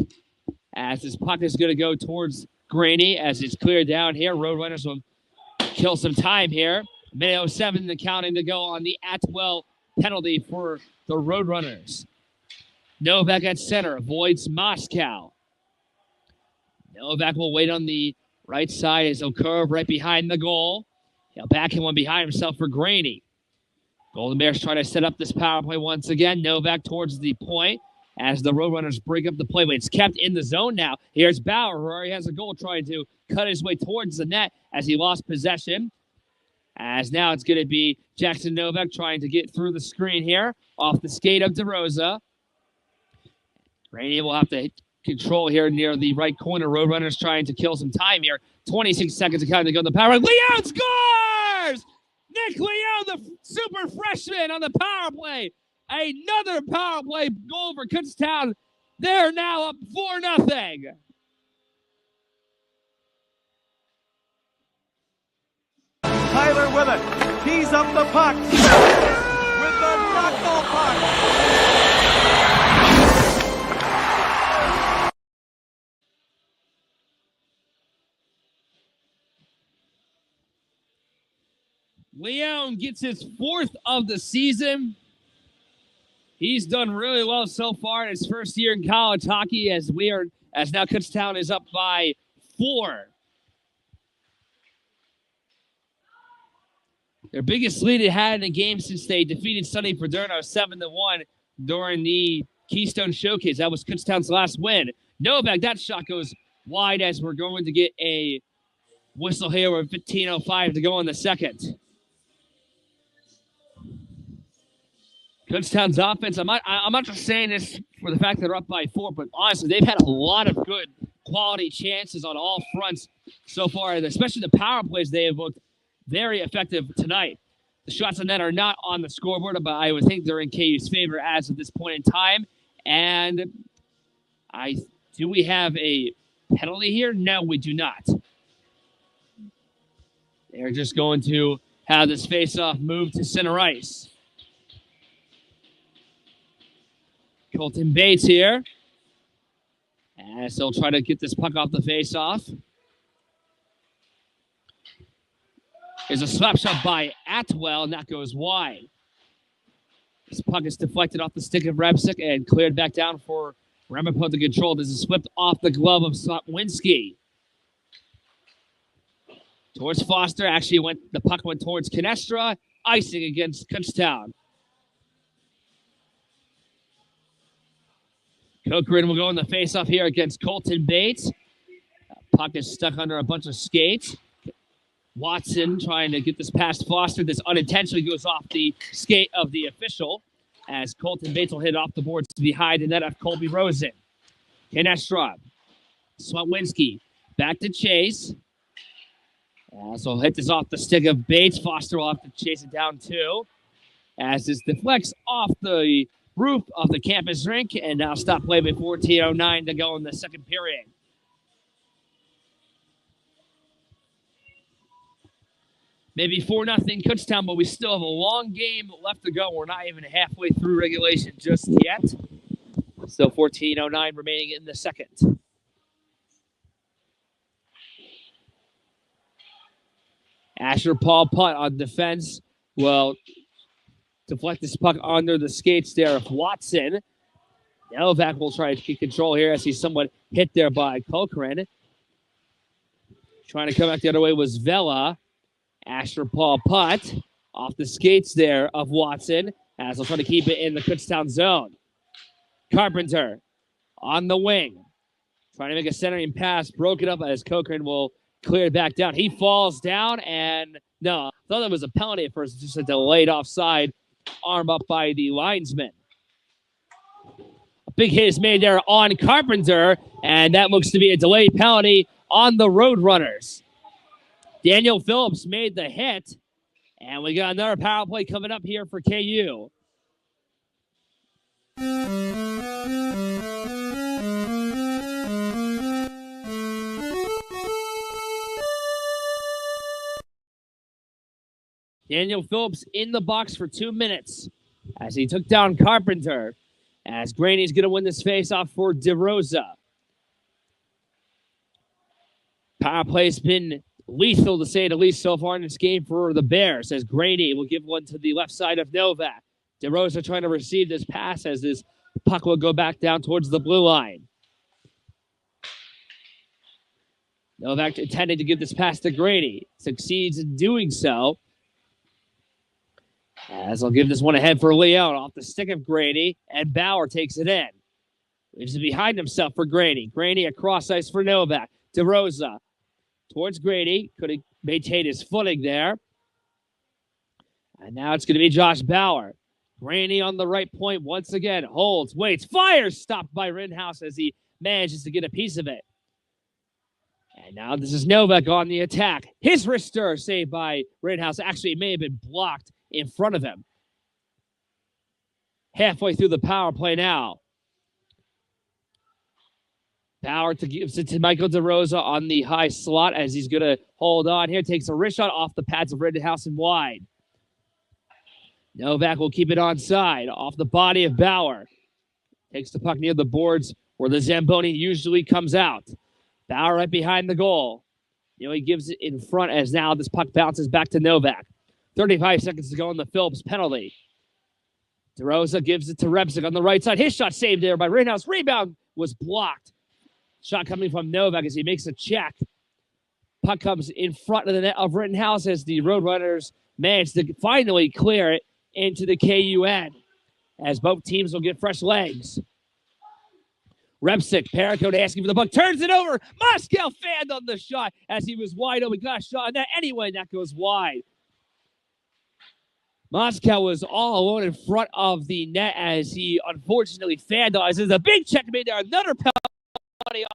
as this puck is going to go towards Graney as it's cleared down here. Roadrunners will kill some time here. Minute 07 the counting to go on the Atwell penalty for the Roadrunners. Novak at center avoids Moscow. Novak will wait on the right side as he'll curve right behind the goal. He'll back him one behind himself for Graney. Golden Bears trying to set up this power play once again. Novak towards the point as the Roadrunners break up the play. But it's kept in the zone now. Here's Bauer, who already has a goal, trying to cut his way towards the net as he lost possession. As now it's going to be Jackson Novak trying to get through the screen here off the skate of DeRosa. Graney will have to control here near the right corner. Roadrunners trying to kill some time here. 26 seconds to count to go to the power. Leon scores! Nick Leon, the super freshman on the power play. Another power play goal for Kutztown. They're now up 4-0. Tyler with it. He's up the puck. With the knuckle puck. Leon gets his 4th of the season. He's done really well so far in his first year in college hockey as now Kutztown is up by 4. Their biggest lead it had in the game since they defeated Sunny Perderno 7-1 during the Keystone Showcase. That was Kutztown's last win. Novak, that shot goes wide as we're going to get a whistle here with 15:05 to go in the second. Kutztown's offense, I'm not just saying this for the fact that they're up by 4, but honestly, they've had a lot of good quality chances on all fronts so far, especially the power plays they have looked very effective tonight. The shots on net are not on the scoreboard, but I would think they're in KU's favor as of this point in time. And do we have a penalty here? No, we do not. They're just going to have this face-off move to center ice. Colton Bates here. As they'll try to get this puck off the face-off. There's a slap shot by Atwell, and that goes wide. This puck is deflected off the stick of Rebsick and cleared back down for Ramapo to control. This is whipped off the glove of Slotwinski. Towards Foster. Actually, the puck went towards Canestra. Icing against Kutztown. Cochran will go in the face-off here against Colton Bates. Puck is stuck under a bunch of skates. Watson trying to get this past Foster. This unintentionally goes off the skate of the official as Colton Bates will hit off the boards behind the net of Colby Rosen. Canestra. Swatwinski back to Chase. So hit this off the stick of Bates. Foster will have to chase it down too. As this deflects off the roof of the campus rink. And now stop play with 14:09 to go in the second period. Maybe 4-0 Kutztown, but we still have a long game left to go. We're not even halfway through regulation just yet. Still 14:09 remaining in the second. Asher Paul punt on defense will deflect this puck under the skates there of Watson. Novak will try to keep control here as he's somewhat hit there by Cochran. Trying to come back the other way was Vela. Asher Paul punt off the skates there of Watson as they'll try to keep it in the Kutztown zone. Carpenter on the wing. Trying to make a centering pass. Broken up as Cochran will clear it back down. He falls down and no, I thought that was a penalty at first. Just a delayed offside arm up by the linesman. A big hit is made there on Carpenter and that looks to be a delayed penalty on the Roadrunners. Daniel Phillips made the hit, and we got another power play coming up here for KU. Daniel Phillips in the box for 2 minutes as he took down Carpenter, as Graney's going to win this faceoff for DeRosa. Power play's been lethal, to say the least, so far in this game for the Bears, as Graney will give one to the left side of Novak. DeRosa trying to receive this pass as this puck will go back down towards the blue line. Novak intended to give this pass to Graney. Succeeds in doing so. As I'll give this one ahead for Leon off the stick of Graney, and Bauer takes it in. Leaves it behind himself for Graney. Graney across ice for Novak. DeRosa towards Grady. Could he maintain his footing there? And now it's going to be Josh Bauer, Graney on the right point once again. Holds, waits, fires. Stopped by Rittenhouse as he manages to get a piece of it. And now this is Novak on the attack. His wrister saved by Rittenhouse. Actually, it may have been blocked in front of him. Halfway through the power play now. Power gives it to Michael DeRosa on the high slot as he's going to hold on here. Takes a wrist shot off the pads of Rittenhouse and wide. Novak will keep it onside off the body of Bauer. Takes the puck near the boards where the Zamboni usually comes out. Bauer right behind the goal. He gives it in front as now this puck bounces back to Novak. 35 seconds to go on the Phillips penalty. DeRosa gives it to Repsic on the right side. His shot saved there by Rittenhouse. Rebound was blocked. Shot coming from Novak as he makes a check. Puck comes in front of the net of Rittenhouse as the Roadrunners manage to finally clear it into the KUN as both teams will get fresh legs. Repsic, Paracote asking for the puck, turns it over. Moscow fanned on the shot as he was wide open. Got a shot on that anyway, that goes wide. Moscow was all alone in front of the net as he unfortunately fanned on. There's a big check made there. Another penalty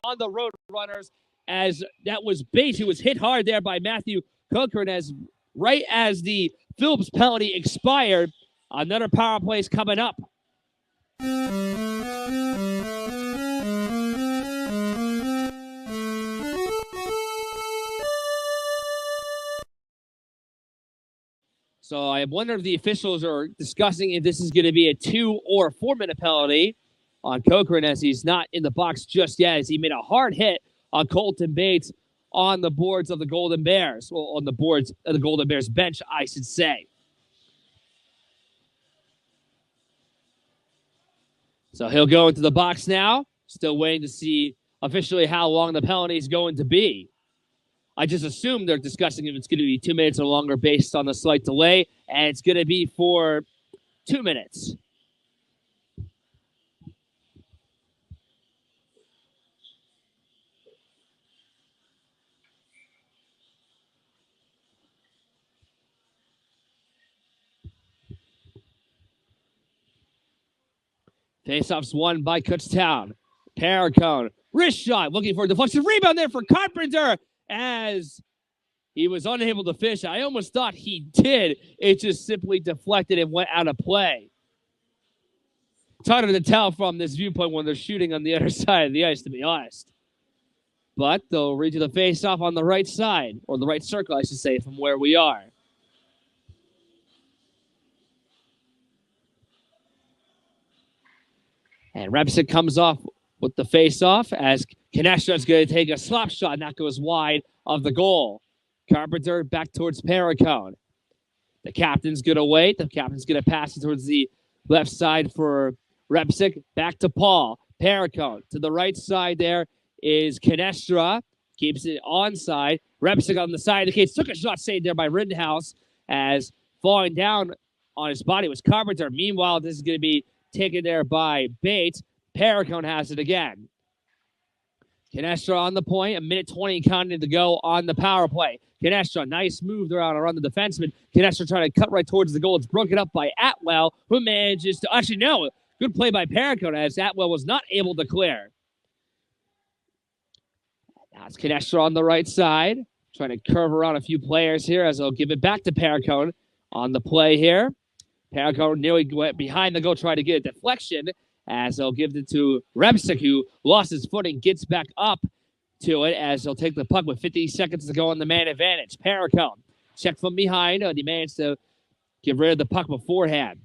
on the Roadrunners as that was Bates who was hit hard there by Matthew Cochran as right as the Phillips penalty expired. Another power play is coming up. So I wonder if the officials are discussing if this is going to be a 2 or 4 minute penalty on Cochran as he's not in the box just yet as he made a hard hit on Colton Bates on the boards of the Golden Bears. Well, on the boards of the Golden Bears bench, I should say. So he'll go into the box now. Still waiting to see officially how long the penalty is going to be. I just assume they're discussing if it's going to be 2 minutes or longer based on the slight delay, and it's going to be for 2 minutes. Faceoff's won by Kutztown. Paracone, wrist shot, looking for a deflection. Rebound there for Carpenter as he was unable to fish. I almost thought he did. It just simply deflected and went out of play. It's harder to tell from this viewpoint when they're shooting on the other side of the ice, to be honest. But they'll read you the faceoff on the right side, or the right circle, I should say, from where we are. And Repsic comes off with the face-off as Canestra's going to take a slap shot, and that goes wide of the goal. Carpenter back towards Paracone. The captain's going to wait. The captain's going to pass it towards the left side for Repsic. Back to Paul. Paracone. To the right side there is Canestra. Keeps it onside. Repsic on the side of the cage. Took a shot saved there by Rittenhouse as falling down on his body was Carpenter. Meanwhile, this is going to be taken there by Bates. Paracone has it again. Canestra on the point. 1:20 counting to go on the power play. Canestra, nice move there around the defenseman. Canestra trying to cut right towards the goal. It's broken up by Atwell, who manages to... Actually, no. Good play by Paracone as Atwell was not able to clear. Now it's Canestra on the right side. Trying to curve around a few players here as they'll give it back to Paracone on the play here. Paracone nearly went behind the goal, trying to get a deflection as they'll give it to Repsic, who lost his footing, gets back up to it as they'll take the puck with 50 seconds to go on the man advantage. Paracone check from behind, and he managed to get rid of the puck beforehand.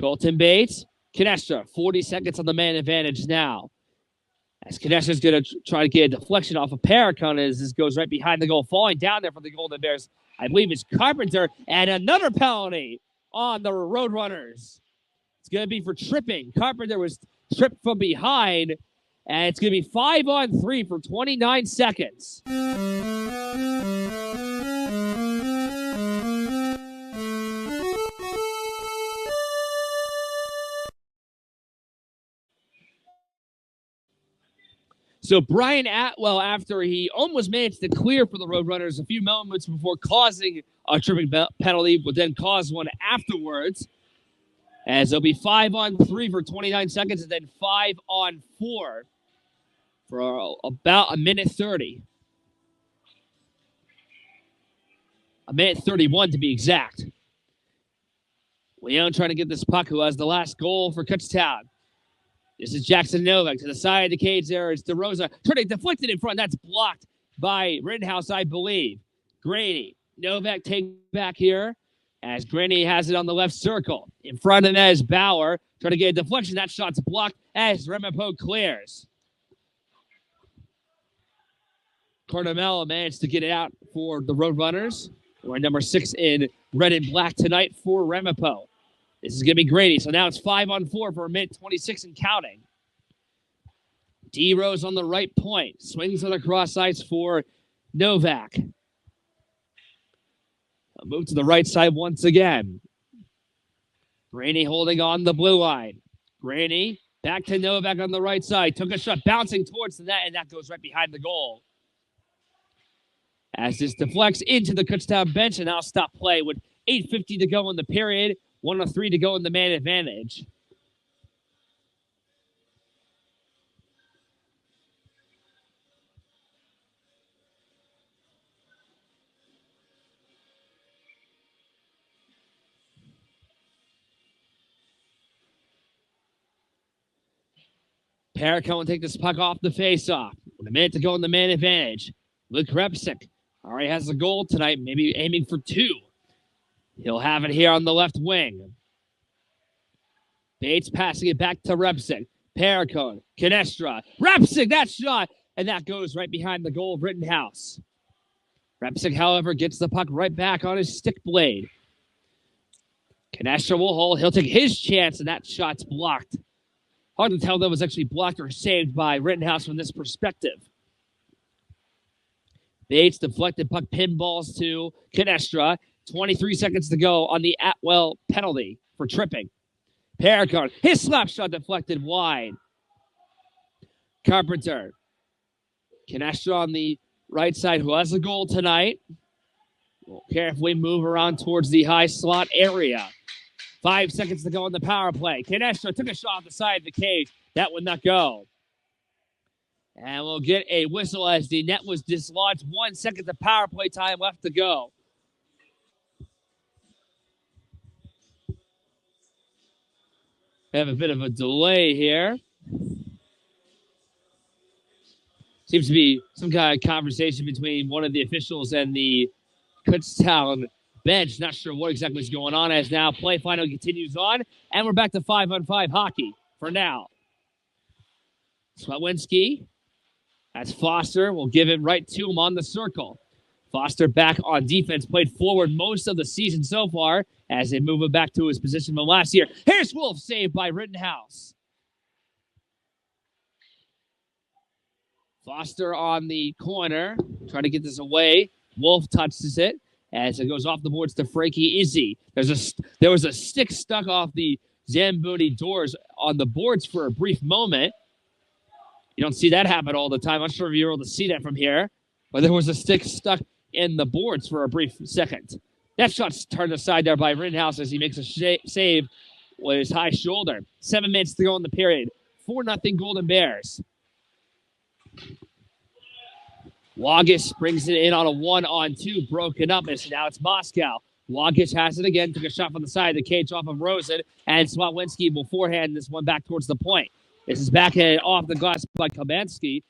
Colton Bates, Canestra, 40 seconds on the man advantage now. As Canestra's going to try to get a deflection off of Paracone as this goes right behind the goal, falling down there for the Golden Bears. I believe it's Carpenter, and another penalty on the Roadrunners. It's going to be for tripping. Carpenter was tripped from behind, and it's going to be 5-on-3 for 29 seconds. So Brian Atwell, after he almost managed to clear for the Roadrunners a few moments before causing a tripping penalty, would then cause one afterwards. As it'll be 5-on-3 for 29 seconds and then 5-on-4 for about a minute 30. A minute 31 to be exact. Leon trying to get this puck, who has the last goal for Kutztown. This is Jackson Novak to the side of the cage there. It's DeRosa turning deflected in front. That's blocked by Rittenhouse, I believe. Grady. Novak takes back here as Granny has it on the left circle. In front of that is Bauer trying to get a deflection. That shot's blocked as Ramapo clears. Cornamella managed to get it out for the Roadrunners. We're number 6 in red and black tonight for Ramapo. This is going to be Grady. So now it's 5-on-4 for a minute 26 and counting. D-Rose on the right point. Swings on the cross ice for Novak. A move to the right side once again. Graney holding on the blue line. Graney back to Novak on the right side. Took a shot bouncing towards the net, and that goes right behind the goal. As this deflects into the Kutztown bench, and now stop play with 8:50 to go in the period. 1:03 to go in the man advantage. Paracone will take this puck off the faceoff. With a minute to go in the man advantage. Luke Repsick already has a goal tonight, maybe aiming for 2. He'll have it here on the left wing. Bates passing it back to Repsick. Paracone, Canestra, Repsick, that shot, and that goes right behind the goal of Rittenhouse. Repsick, however, gets the puck right back on his stick blade. Canestra will hold. He'll take his chance, and that shot's blocked. Hard to tell that was actually blocked or saved by Rittenhouse from this perspective. Bates deflected puck pinballs to Canestra. 23 seconds to go on the Atwell penalty for tripping. Paracone, his slap shot deflected wide. Carpenter. Canestra on the right side, who has a goal tonight. We'll carefully move around towards the high slot area. 5 seconds to go on the power play. Canestra took a shot off the side of the cage. That would not go. And we'll get a whistle as the net was dislodged. 1 second of power play time left to go. We have a bit of a delay here. Seems to be some kind of conversation between one of the officials and the Kutztown bench. Not sure what exactly is going on as now play final continues on. And we're back to 5-on-5 hockey for now. Swetwinski. That's Foster. We'll give it right to him on the circle. Foster back on defense. Played forward most of the season so far as they move him back to his position from last year. Here's Wolf, saved by Rittenhouse. Foster on the corner. Trying to get this away. Wolf touches it as it goes off the boards to Frankie Izzy. There was a stick stuck off the Zamboni doors on the boards for a brief moment. You don't see that happen all the time. I'm not sure if you're able to see that from here. But there was a stick stuck in the boards for a brief second. That shot's turned aside there by Rittenhouse as he makes a save with his high shoulder. 7 minutes to go in the period. 4-0 Golden Bears. Wagish brings it in on a 1-on-2. Broken up as now it's Moscow. Wagish has it again. Took a shot from the side of the cage off of Rosen. And Swatwinski will forehand this one back towards the point. This is backhanded off the glass by Kabansky.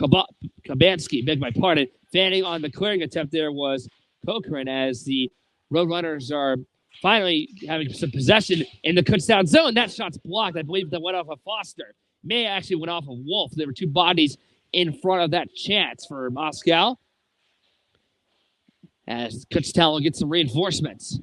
Kabansky, beg my pardon. Fanning on the clearing attempt there was Cochran as the Roadrunners are finally having some possession in the Kutztown zone. That shot's blocked. I believe that went off of Foster. May actually went off of Wolf. There were 2 bodies in front of that chance for Moscow. As Kutztown will get some reinforcements.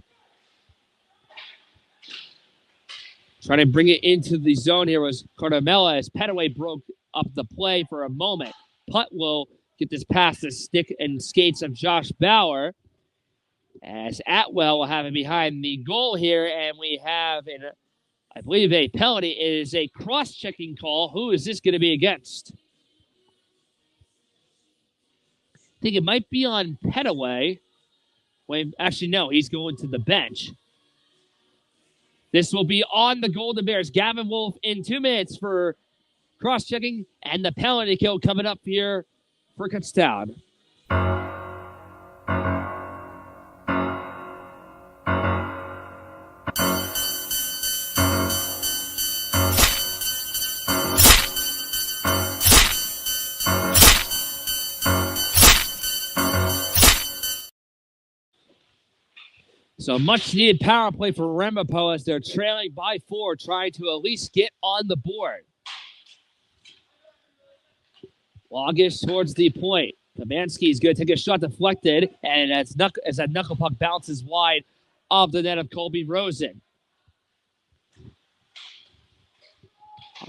Trying to bring it into the zone here was Cardamella as Petaway broke up the play for a moment. Putt will get this past the stick and skates of Josh Bauer. As Atwell will have it behind the goal here, and we have, I believe, a penalty. It is a cross-checking call. Who is this going to be against? think it might be on Petaway. Wait, actually, no, he's going to the bench. This will be on the Golden Bears. Gavin Wolf in 2 minutes for cross-checking, and the penalty kill coming up here for Kutztown. So much needed power play for Ramapo as they're trailing by 4, trying to at least get on the board. August towards the point. Kaminsky is going to take a shot deflected, and as that knuckle puck bounces wide of the net of Colby Rosen.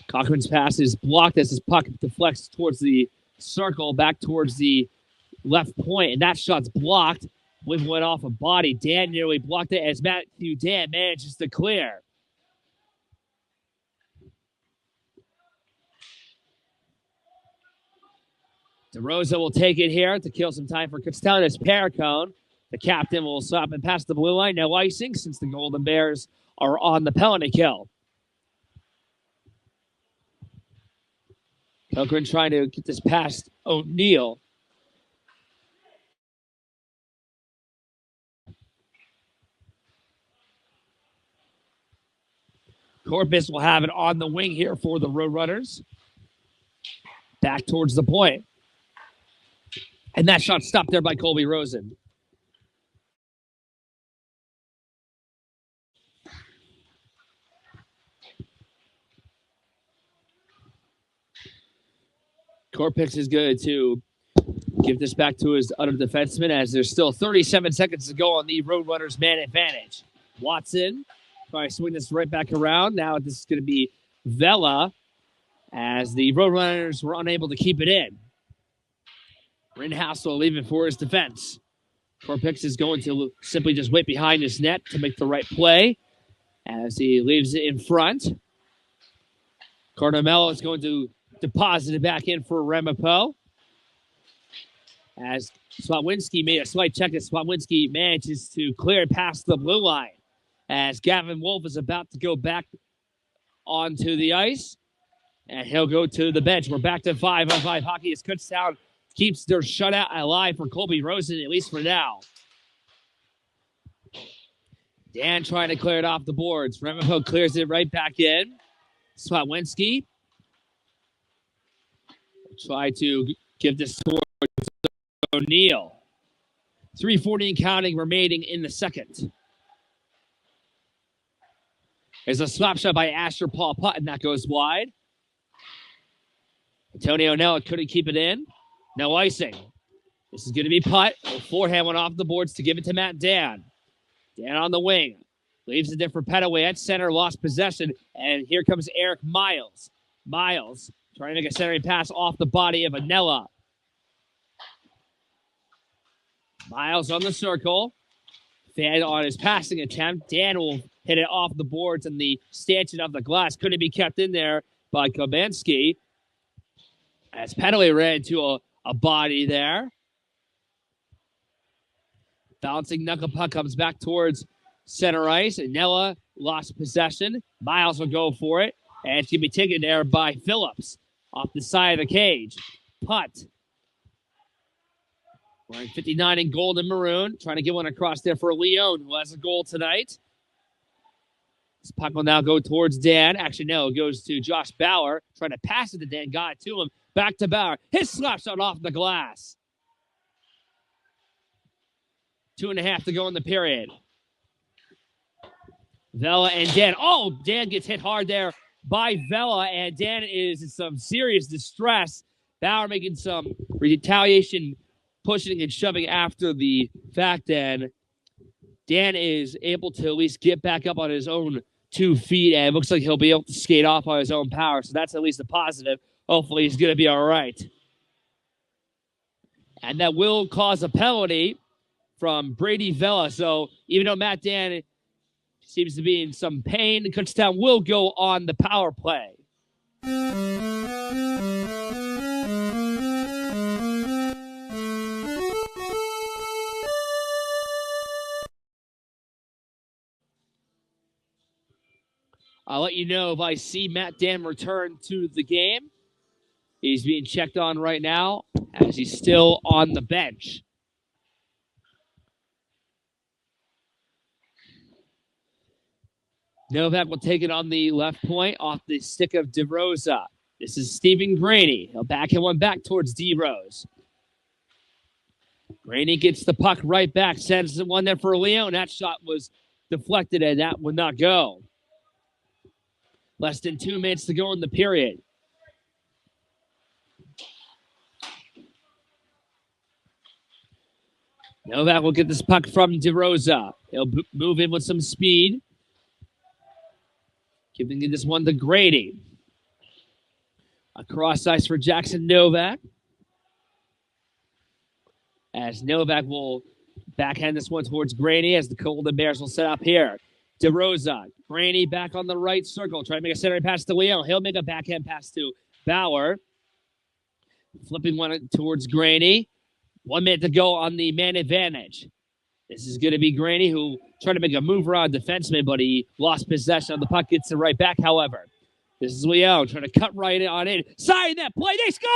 Cochran's pass is blocked as his puck deflects towards the circle, back towards the left point, and that shot's blocked. Wave went off a body. Dan nearly blocked it as Matthew Dan manages to clear. DeRosa will take it here to kill some time for Kutztown as Paracone. The captain will stop and pass the blue line. No icing since the Golden Bears are on the penalty kill. Cochran trying to get this past O'Neill. Corpus will have it on the wing here for the Roadrunners. Back towards the point. And that shot stopped there by Colby Rosen. Corpix is good to give this back to his other defenseman as there's still 37 seconds to go on the Roadrunners man advantage. Watson trying to swing this right back around. Now this is going to be Vela as the Roadrunners were unable to keep it in. Rinhouse will leave it for his defense. Corpix is going to simply just wait behind his net to make the right play as he leaves it in front. Cardamello is going to deposit it back in for Ramapo. As Swatwinski made a slight check, as Swatwinski manages to clear past the blue line. As Gavin Wolf is about to go back onto the ice, and he'll go to the bench. We're back to 5-on-5 hockey as Kutztown keeps their shutout alive for Colby Rosen, at least for now. Dan trying to clear it off the boards. Ramapo clears it right back in. Swatwinski try to give this towards O'Neill. 3:40 and counting remaining in the second. There's a slap shot by Asher Paul Putton that goes wide. Tony O'Neill couldn't keep it in. No icing. This is going to be Putt. Forehand went off the boards to give it to Matt Dan. Dan on the wing. Leaves it there for Petaway at center. Lost possession. And here comes Eric Miles. Miles trying to make a centering pass off the body of Anella. Miles on the circle. Fan on his passing attempt. Dan will hit it off the boards, and the stanchion of the glass couldn't be kept in there by Kaminsky. As Petaway ran into a body there. Bouncing knuckle puck comes back towards center ice. Anella lost possession. Miles will go for it. And it's going to be taken there by Phillips off the side of the cage. Putt. Wearing 59 in gold and maroon. Trying to get one across there for Leon, who has a goal tonight. This puck will now go towards Dan. Actually, no, it goes to Josh Bauer. Trying to pass it to Dan. Got it to him. Back to Bauer. His slap shot off the glass. 2.5 to go in the period. Vela and Dan. Oh, Dan gets hit hard there by Vela, and Dan is in some serious distress. Bauer making some retaliation, pushing and shoving after the fact, and Dan is able to at least get back up on his own 2 feet, and it looks like he'll be able to skate off on his own power, so that's at least a positive. Hopefully he's going to be all right. And that will cause a penalty from Brady Vela, so even though Matt Dan seems to be in some pain, Kutztown will go on the power play. I'll let you know if I see Matt Dam return to the game. He's being checked on right now as he's still on the bench. Novak will take it on the left point off the stick of DeRosa. This is Stephen Graney. He'll backhand one back towards D-Rose. Graney gets the puck right back, sends the one there for Leone. That shot was deflected, and that would not go. Less than 2 minutes to go in the period. Novak will get this puck from DeRosa. He'll move in with some speed. Giving this one to Grady. Across ice for Jackson Novak. As Novak will backhand this one towards Grady as the Golden Bears will set up here. DeRosa. Grady back on the right circle. Trying to make a centering pass to Leon. He'll make a backhand pass to Bauer. Flipping one towards Grady. 1 minute to go on the man advantage. This is going to be Graney, who tried to make a move around defenseman, but he lost possession of the puck. Gets it right back, however. This is Leone trying to cut right on in. Side that play. They score!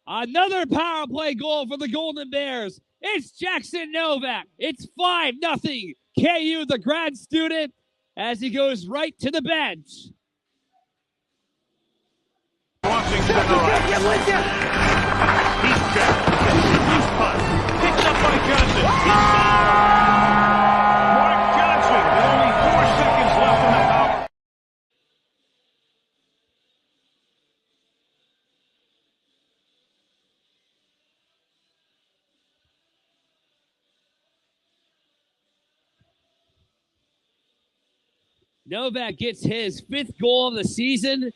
Another power play goal for the Golden Bears. It's Jackson Novak. It's 5-0. KU, the grad student, as he goes right to the bench. Crossing center ice. He's checked. He's punt. Picked up by Johnson. Mark Johnson with only 4 seconds left in the power. Novak gets his 5th goal of the season.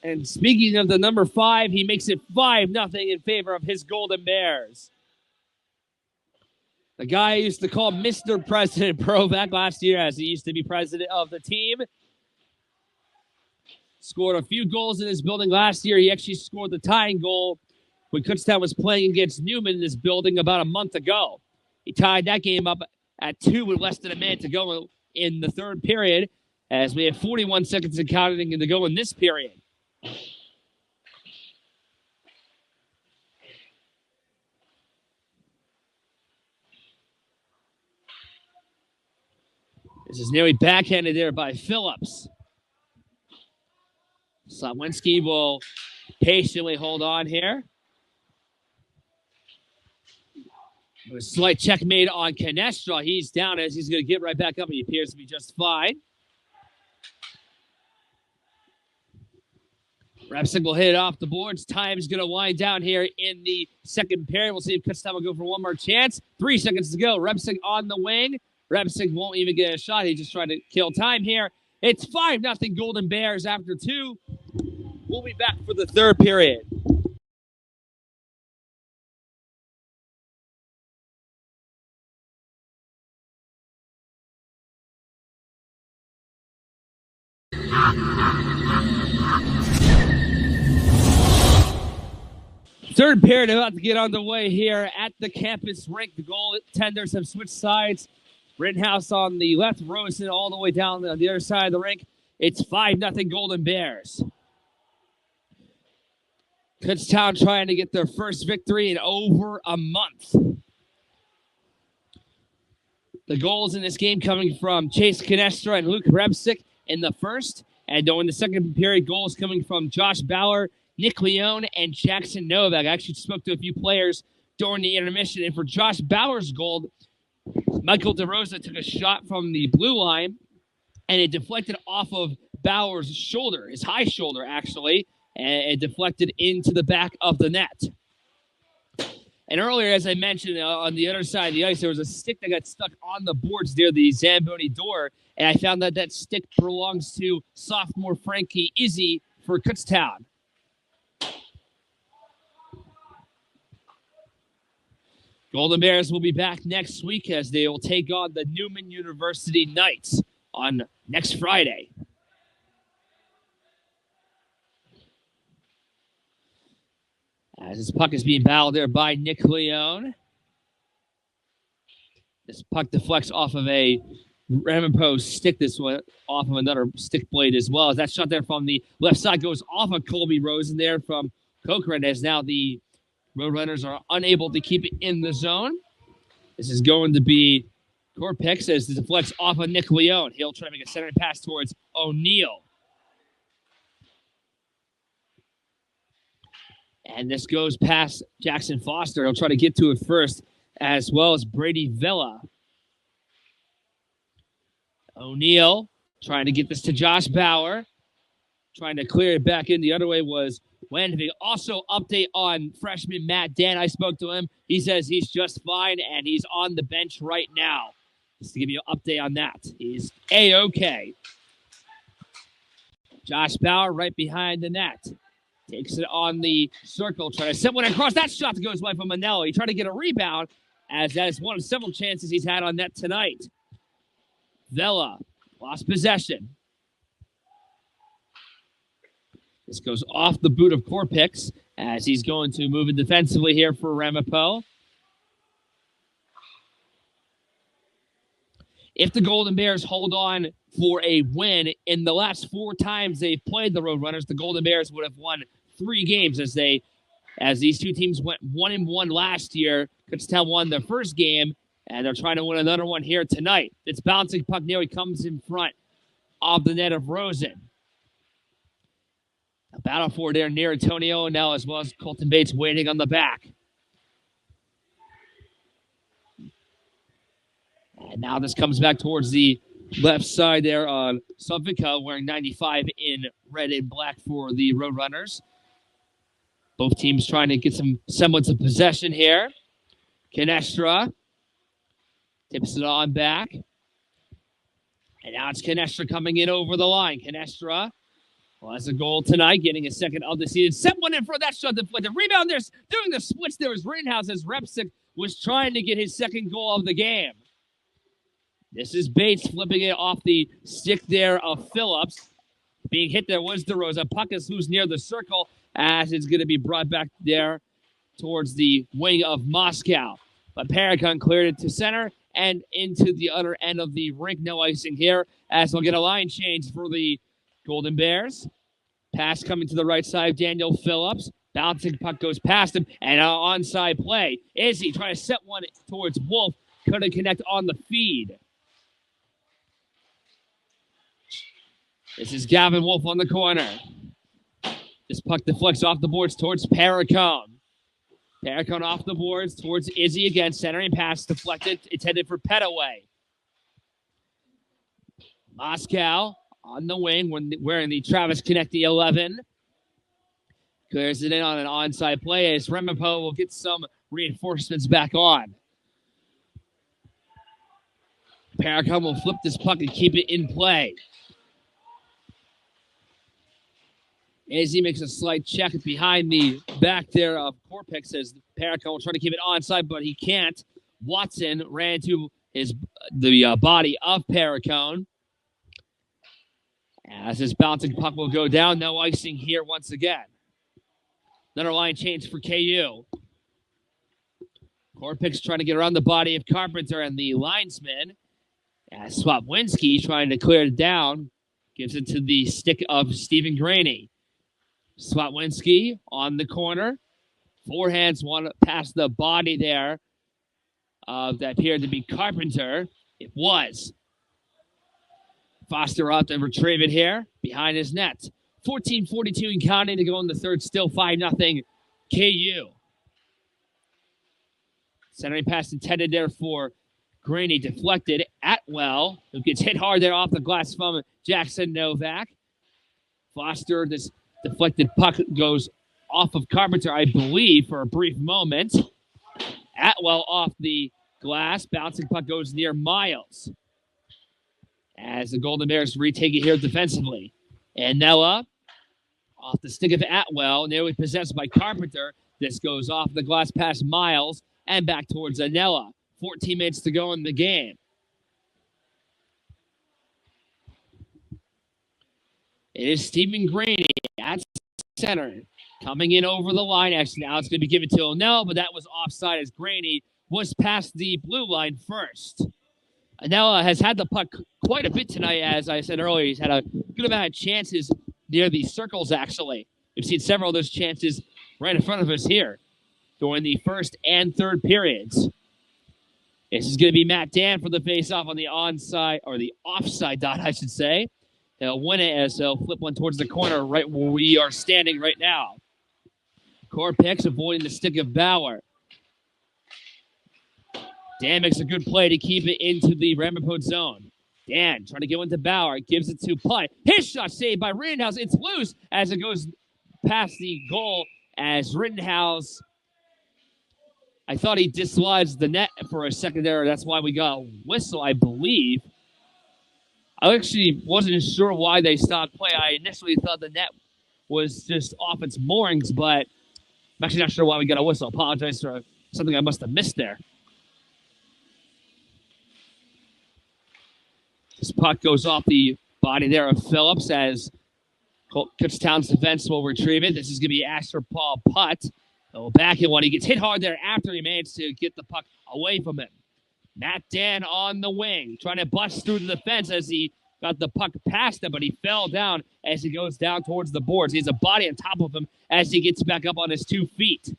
And speaking of the number 5, he makes it 5-0 in favor of his Golden Bears. The guy I used to call Mr. President Provac last year, as he used to be president of the team. Scored a few goals in this building last year. He actually scored the tying goal when Kutztown was playing against Newman in this building about a month ago. He tied that game up at 2 with less than a minute to go in the third period, as we have 41 seconds and counting to go in this period. This is nearly backhanded there by Phillips. Slawinski will patiently hold on here. A slight checkmate on Canestra. He's down as he's going to get right back up. He appears to be just fine. Repsick will hit it off the boards. Time is going to wind down here in the second period. We'll see if Kutztown will go for one more chance. 3 seconds to go. Repsick on the wing. Repsick won't even get a shot. He just tried to kill time here. It's 5-0 Golden Bears after 2. We'll be back for the third period. Third period about to get underway here at the campus rink. The goaltenders have switched sides. Rittenhouse on the left, Rosen all the way down on the other side of the rink. It's 5-0 Golden Bears. Kutztown trying to get their first victory in over a month. The goals in this game coming from Chase Canestra and Luke Repsick in the first. And during the second period, goals coming from Josh Bauer, Nick Leone, and Jackson Novak. I actually spoke to a few players during the intermission. And for Josh Bauer's goal, Michael DeRosa took a shot from the blue line, and it deflected off of Bauer's shoulder, his high shoulder, actually, and it deflected into the back of the net. And earlier, as I mentioned, on the other side of the ice, there was a stick that got stuck on the boards near the Zamboni door, and I found that that stick belongs to sophomore Frankie Izzy for Kutztown. Golden Bears will be back next week as they will take on the Newman University Knights on next Friday. As this puck is being battled there by Nick Leone. This puck deflects off of a Ramapo stick, this one off of another stick blade as well. As that shot there from the left side goes off of Colby Rosen there from Cochran, as now the Roadrunners are unable to keep it in the zone. This is going to be Corpix as the deflects off of Nick Leone. He'll try to make a center pass towards O'Neill. And this goes past Jackson Foster. He'll try to get to it first, as well as Brady Villa. O'Neill trying to get this to Josh Bauer. Trying to clear it back in. The other way was Wenvig. Also, update on freshman Matt Dan. I spoke to him. He says he's just fine, and he's on the bench right now. Just to give you an update on that. He's A-OK. Josh Bauer right behind the net. Takes it on the circle. Trying to set one across. That shot that goes wide from Manello. He tried to get a rebound, as that is one of several chances he's had on net tonight. Vela lost possession. This goes off the boot of Corpix as he's going to move it defensively here for Ramapo. If the Golden Bears hold on for a win, in the last 4 times they've played the Roadrunners, the Golden Bears would have won 3 games as these two teams went 1-1 last year. Kutztown won their first game, and they're trying to win another one here tonight. It's bouncing puck nearly comes in front of the net of Rosen. A battle for there near Antonio now, as well as Colton Bates waiting on the back. And now this comes back towards the left side there on Suffolka, wearing 95 in red and black for the Roadrunners. Both teams trying to get some semblance of possession here. Canestra tips it on back. And now it's Canestra coming in over the line. Canestra has a goal tonight, getting a second of the season. Set one in front. That shot deflected. Rebound there. Doing the switch there was Rittenhouse as Repsick was trying to get his second goal of the game. This is Bates flipping it off the stick there of Phillips. Being hit there was DeRosa. Puck is loose near the circle as it's going to be brought back there towards the wing of Moscow. But Paragon cleared it to center and into the other end of the rink. No icing here as we'll get a line change for the Golden Bears. Pass coming to the right side. Daniel Phillips. Bouncing puck goes past him. And onside play. Izzy trying to set one towards Wolf. Couldn't connect on the feed. This is Gavin Wolf on the corner. This puck deflects off the boards towards Paracone. Paracone off the boards towards Izzy again. Centering pass deflected. It's headed for Petaway. Moscow on the wing wearing the Travis Konechny 11. Clears it in on an onside play as Ramapo will get some reinforcements back on. Paracone will flip this puck and keep it in play. Izzy makes a slight check behind the back there of Corpix as Paracone will try to keep it onside, but he can't. Watson ran to the body of Paracone. As this bouncing puck will go down, no icing here once again. Another line change for KU. Corpix trying to get around the body of Carpenter and the linesman. As Swapwinski trying to clear it down, gives it to the stick of Stephen Graney. Swatwinski on the corner. Forehands one past the body there that appeared to be Carpenter. It was. Foster up and retrieve it here behind his net. 14:42 and counting to go in the third. Still 5-0 KU. Centering pass intended there for Graney. Deflected. Atwell, who gets hit hard there off the glass from Jackson Novak. Foster, this deflected puck goes off of Carpenter, I believe, for a brief moment. Atwell off the glass. Bouncing puck goes near Miles. As the Golden Bears retake it here defensively. Anella off the stick of Atwell, nearly possessed by Carpenter. This goes off the glass past Miles and back towards Anella. 14 minutes to go in the game. It is Stephen Graney at center. Coming in over the line. Actually, now it's going to be given to O'Neill, but that was offside as Graney was past the blue line first. Anella has had the puck quite a bit tonight, as I said earlier. He's had a good amount of chances near the circles, actually. We've seen several of those chances right in front of us here during the first and third periods. This is going to be Matt Dan for the face-off on the onside, or the offside dot, I should say. They'll win it as they'll flip one towards the corner right where we are standing right now. Korpix avoiding the stick of Bauer. Dan makes a good play to keep it into the Ramapo zone. Dan trying to get one to Bauer. Gives it to Putt. His shot saved by Rittenhouse. It's loose as it goes past the goal as Rittenhouse, I thought he dislodged the net for a second there. That's why we got a whistle, I believe. I actually wasn't sure why they stopped play. I initially thought the net was just off its moorings, but I'm actually not sure why we got a whistle. I apologize for something I must have missed there. This puck goes off the body there of Phillips as Kutztown's defense will retrieve it. This is going to be Asher Paul Putt. He'll back in one. He gets hit hard there after he managed to get the puck away from him. Matt Dan on the wing, trying to bust through the defense as he got the puck past him, but he fell down as he goes down towards the boards. He has a body on top of him as he gets back up on his 2 feet.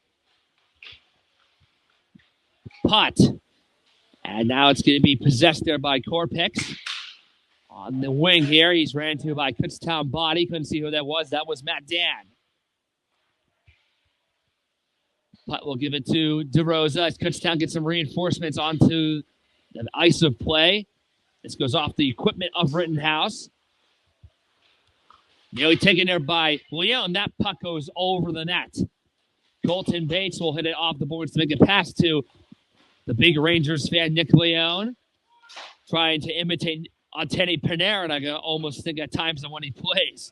Putt. And now it's going to be possessed there by Korpix. On the wing here, he's ran to by Kutztown body. Couldn't see who that was. That was Matt Dan. Putt will give it to DeRosa as Kutztown gets some reinforcements onto the ice of play. This goes off the equipment of Rittenhouse. Nearly taken there by Leon. That puck goes over the net. Colton Bates will hit it off the boards to make a pass to the big Rangers fan, Nick Leon. Trying to imitate Antoni Panarin, I almost think at times of when he plays.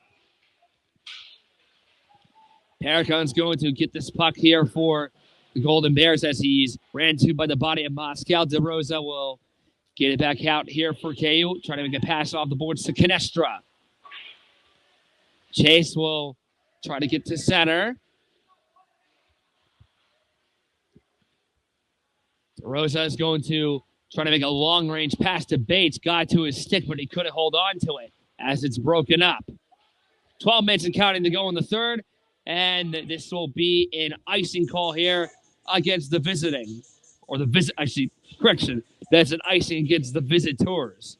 Paragon's going to get this puck here for the Golden Bears as he's ran to by the body of Moscow. DeRosa will get it back out here for KU, trying to make a pass off the boards to Canestra. Chase will try to get to center. DeRosa is going to try to make a long-range pass to Bates. Got to his stick, but he couldn't hold on to it as it's broken up. 12 minutes and counting to go in the third. And this will be an icing call here against the visiting. Or the visit, actually, correction. That's an icing against the visitors.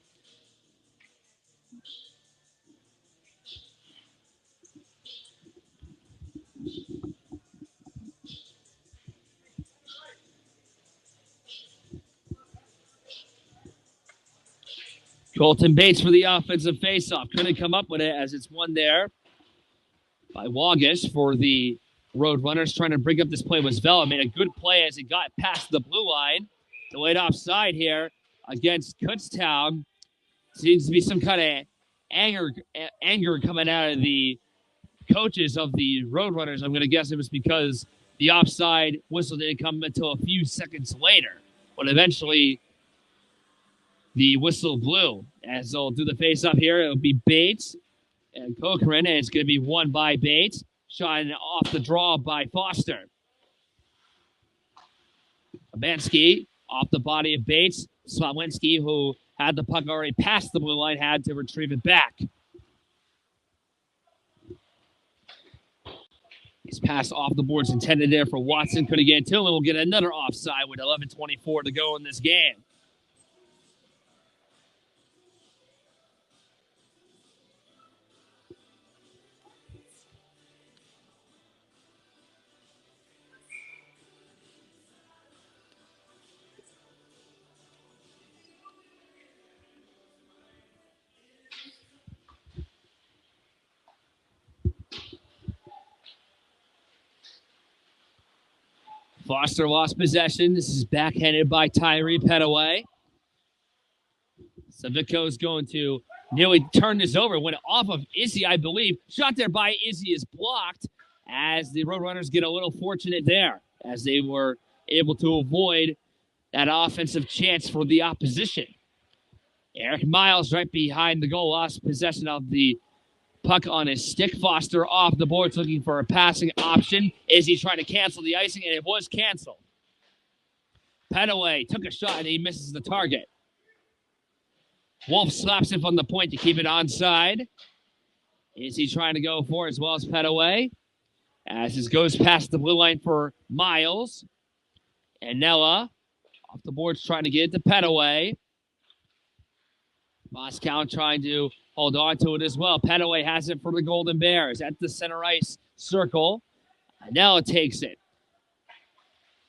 Colton Bates for the offensive faceoff. Couldn't come up with it as it's won there by Wagish for the Roadrunners. Trying to bring up this play was Vela. Made a good play as he got past the blue line. Delayed offside here against Kutztown. Seems to be some kind of anger coming out of the coaches of the Roadrunners. I'm going to guess it was because the offside whistle didn't come until a few seconds later. But eventually the whistle blew. As they'll do the face-up here, it'll be Bates and Cochran, and it's going to be won by Bates. Shot off the draw by Foster. Abansky off the body of Bates. Slawinski, who had the puck already past the blue line, had to retrieve it back. He's passed off the boards intended there for Watson. Could again, Tillman will get another offside with 11:24 to go in this game. Foster lost possession. This is backhanded by Tyree Petaway. Savico is going to nearly turn this over. Went off of Izzy, I believe. Shot there by Izzy is blocked as the Roadrunners get a little fortunate there as they were able to avoid that offensive chance for the opposition. Eric Miles right behind the goal, lost possession of the puck on his stick. Foster off the boards looking for a passing option. Izzy trying to cancel the icing, and it was canceled. Petaway took a shot and he misses the target. Wolf slaps it from the point to keep it onside. Is he trying to go for it as well as Petaway? As this goes past the blue line for Miles. And Nella off the boards trying to get it to Petaway. Moscow trying to hold on to it as well. Petaway has it for the Golden Bears at the center ice circle. Nella takes it.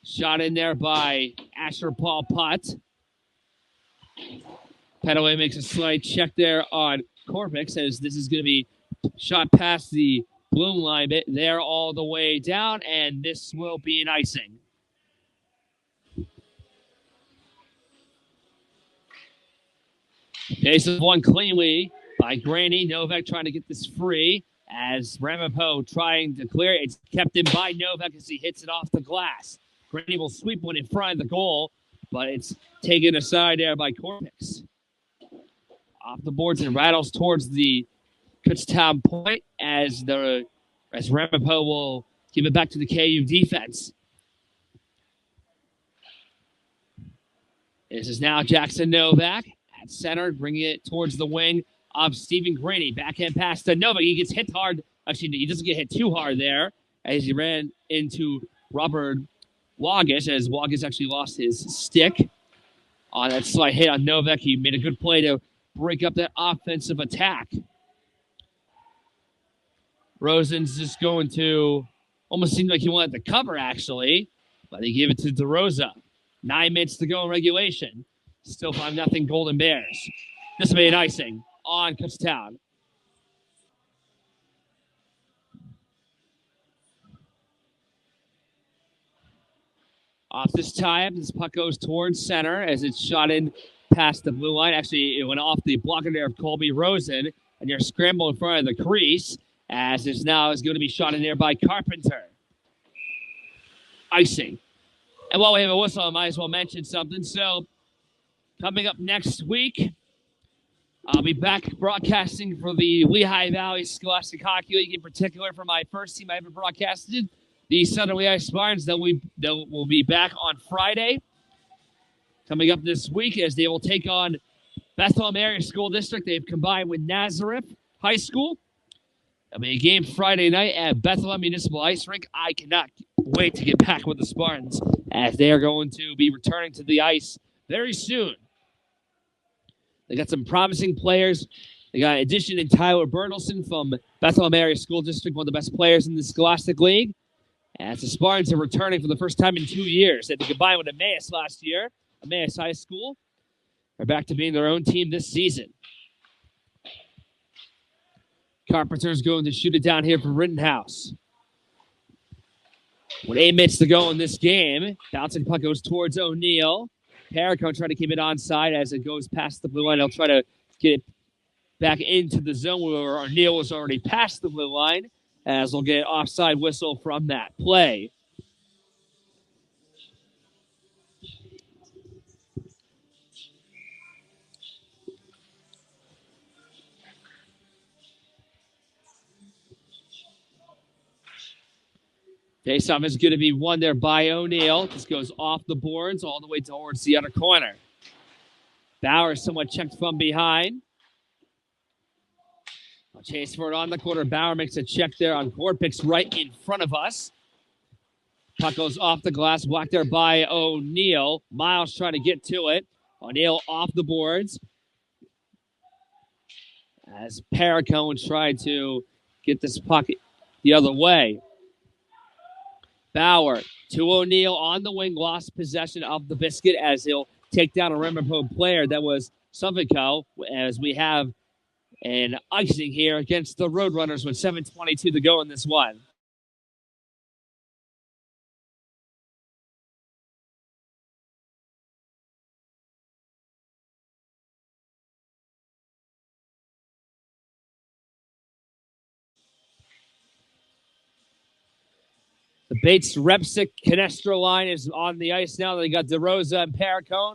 Shot in there by Asher Paul Putt. Petaway makes a slight check there on Corpix as this is going to be shot past the bloom line bit there all the way down, and this will be an icing. Pace of one cleanly by Granny. Novak trying to get this free as Ramapo trying to clear it. It's kept in by Novak as he hits it off the glass. Granny will sweep one in front of the goal, but it's taken aside there by Corpix. Off the boards and rattles towards the Kutztown point as Ramapo will give it back to the KU defense. This is now Jackson Novak at center, bringing it towards the wing of Stephen Graney. Backhand pass to Novak. He gets hit hard. Actually, he doesn't get hit too hard there as he ran into Robert Wagish, as Wagish actually lost his stick on that slight hit on Novak. He made a good play to break up that offensive attack. Rosen's just going to almost seemed like he wanted to cover, actually, but he gave it to DeRosa. 9 minutes to go in regulation. Still 5-0 Golden Bears. This made an icing on Kutztown. Off this tie-up, this puck goes towards center as it's shot in past the blue line. Actually, it went off the blocker there of Colby Rosen, and you're scrambled in front of the crease as this now is going to be shot in there by Carpenter. Icing. And while we have a whistle, I might as well mention something. So, coming up next week, I'll be back broadcasting for the Lehigh Valley Scholastic Hockey League, in particular for my first team I ever broadcasted, the Southern Lehigh Spartans. That will be back on Friday. Coming up this week as they will take on Bethlehem Area School District. They've combined with Nazareth High School. It'll be a game Friday night at Bethlehem Municipal Ice Rink. I cannot wait to get back with the Spartans as they are going to be returning to the ice very soon. They got some promising players. They got an addition in Tyler Bertelson from Bethlehem Area School District, one of the best players in the Scholastic League. As the Spartans are returning for the first time in 2 years. They had to combine with Emmaus last year, Emmaus High School. They're back to being their own team this season. Carpenter's going to shoot it down here for Rittenhouse. With 8 minutes to go in this game, bouncing puck goes towards O'Neill. Paracone trying to keep it onside as it goes past the blue line. He'll try to get it back into the zone where O'Neill was already past the blue line, as we'll get an offside whistle from that play. Faceoff is going to be won there by O'Neill. This goes off the boards all the way towards the other corner. Bauer somewhat checked from behind. I'll chase for it on the corner. Bauer makes a check there on Corpix right in front of us. Puck goes off the glass, blocked there by O'Neill. Miles trying to get to it. O'Neill off the boards. As Paracone tried to get this puck the other way. Bauer to O'Neill on the wing, lost possession of the biscuit as he'll take down a Ramapo player that was Suffolco, as we have an icing here against the Roadrunners with 7:22 to go in this one. The Bates-Repsic-Canestra line is on the ice now. They got DeRosa and Paracone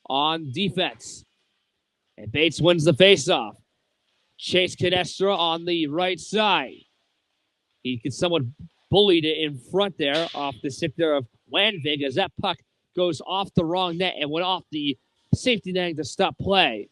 on defense. And Bates wins the faceoff. Chase Canestra on the right side. He gets somewhat bullied in front there off the stick there of Landvig as that puck goes off the wrong net and went off the safety netting to stop play.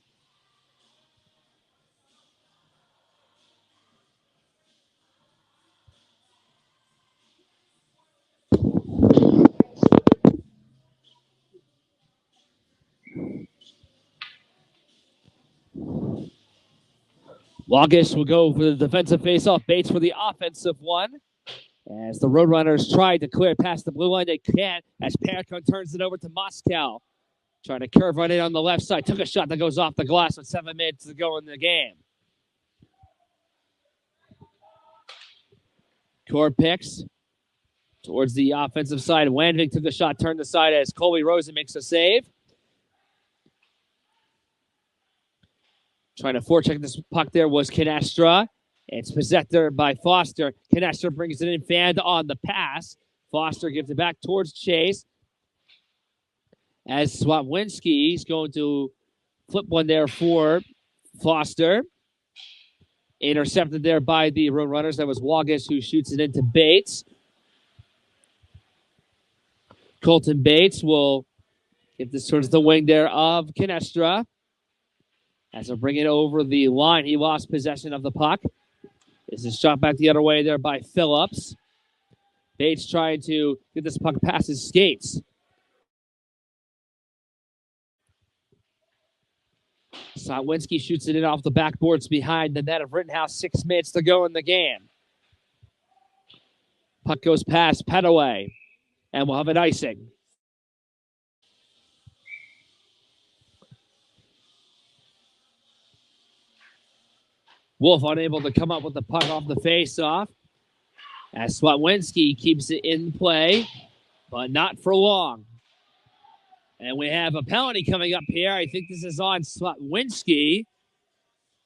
Wagish will go for the defensive faceoff. Bates for the offensive one. As the Roadrunners tried to clear past the blue line, they can't. As Paracon turns it over to Moscow. Trying to curve right in on the left side. Took a shot that goes off the glass with 7 minutes to go in the game. Core picks towards the offensive side. Landvik took the shot, turned aside as Colby Rosen makes a save. Trying to forecheck this puck there was Canestra. It's possessed there by Foster. Canestra brings it in, fanned on the pass. Foster gives it back towards Chase. As Swatwinski is going to flip one there for Foster. Intercepted there by the Roadrunners. That was Wagish who shoots it into Bates. Colton Bates will give this towards the wing there of Canestra. As they'll bring it over the line, he lost possession of the puck. This is shot back the other way there by Phillips. Bates trying to get this puck past his skates. Sawinski shoots it in off the backboards behind the net of Rittenhouse. 6 minutes to go in the game. Puck goes past Petaway, and we'll have an icing. Wolf unable to come up with the puck off the face-off. As Swatwinski keeps it in play, but not for long. And we have a penalty coming up here. I think this is on Swatwinski.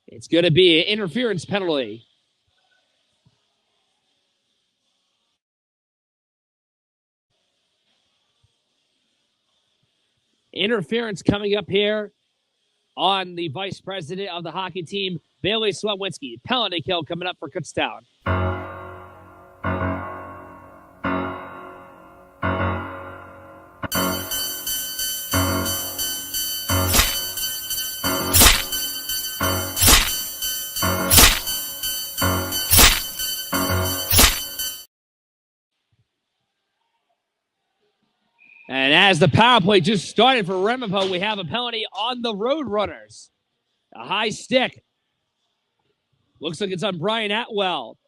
It's going to be an interference penalty. Interference coming up here on the vice president of the hockey team, Bailey Swatwinski. Penalty kill coming up for Kutztown. And as the power play just started for Ramapo, we have a penalty on the Roadrunners. A high stick. Looks like it's on Brian Atwell.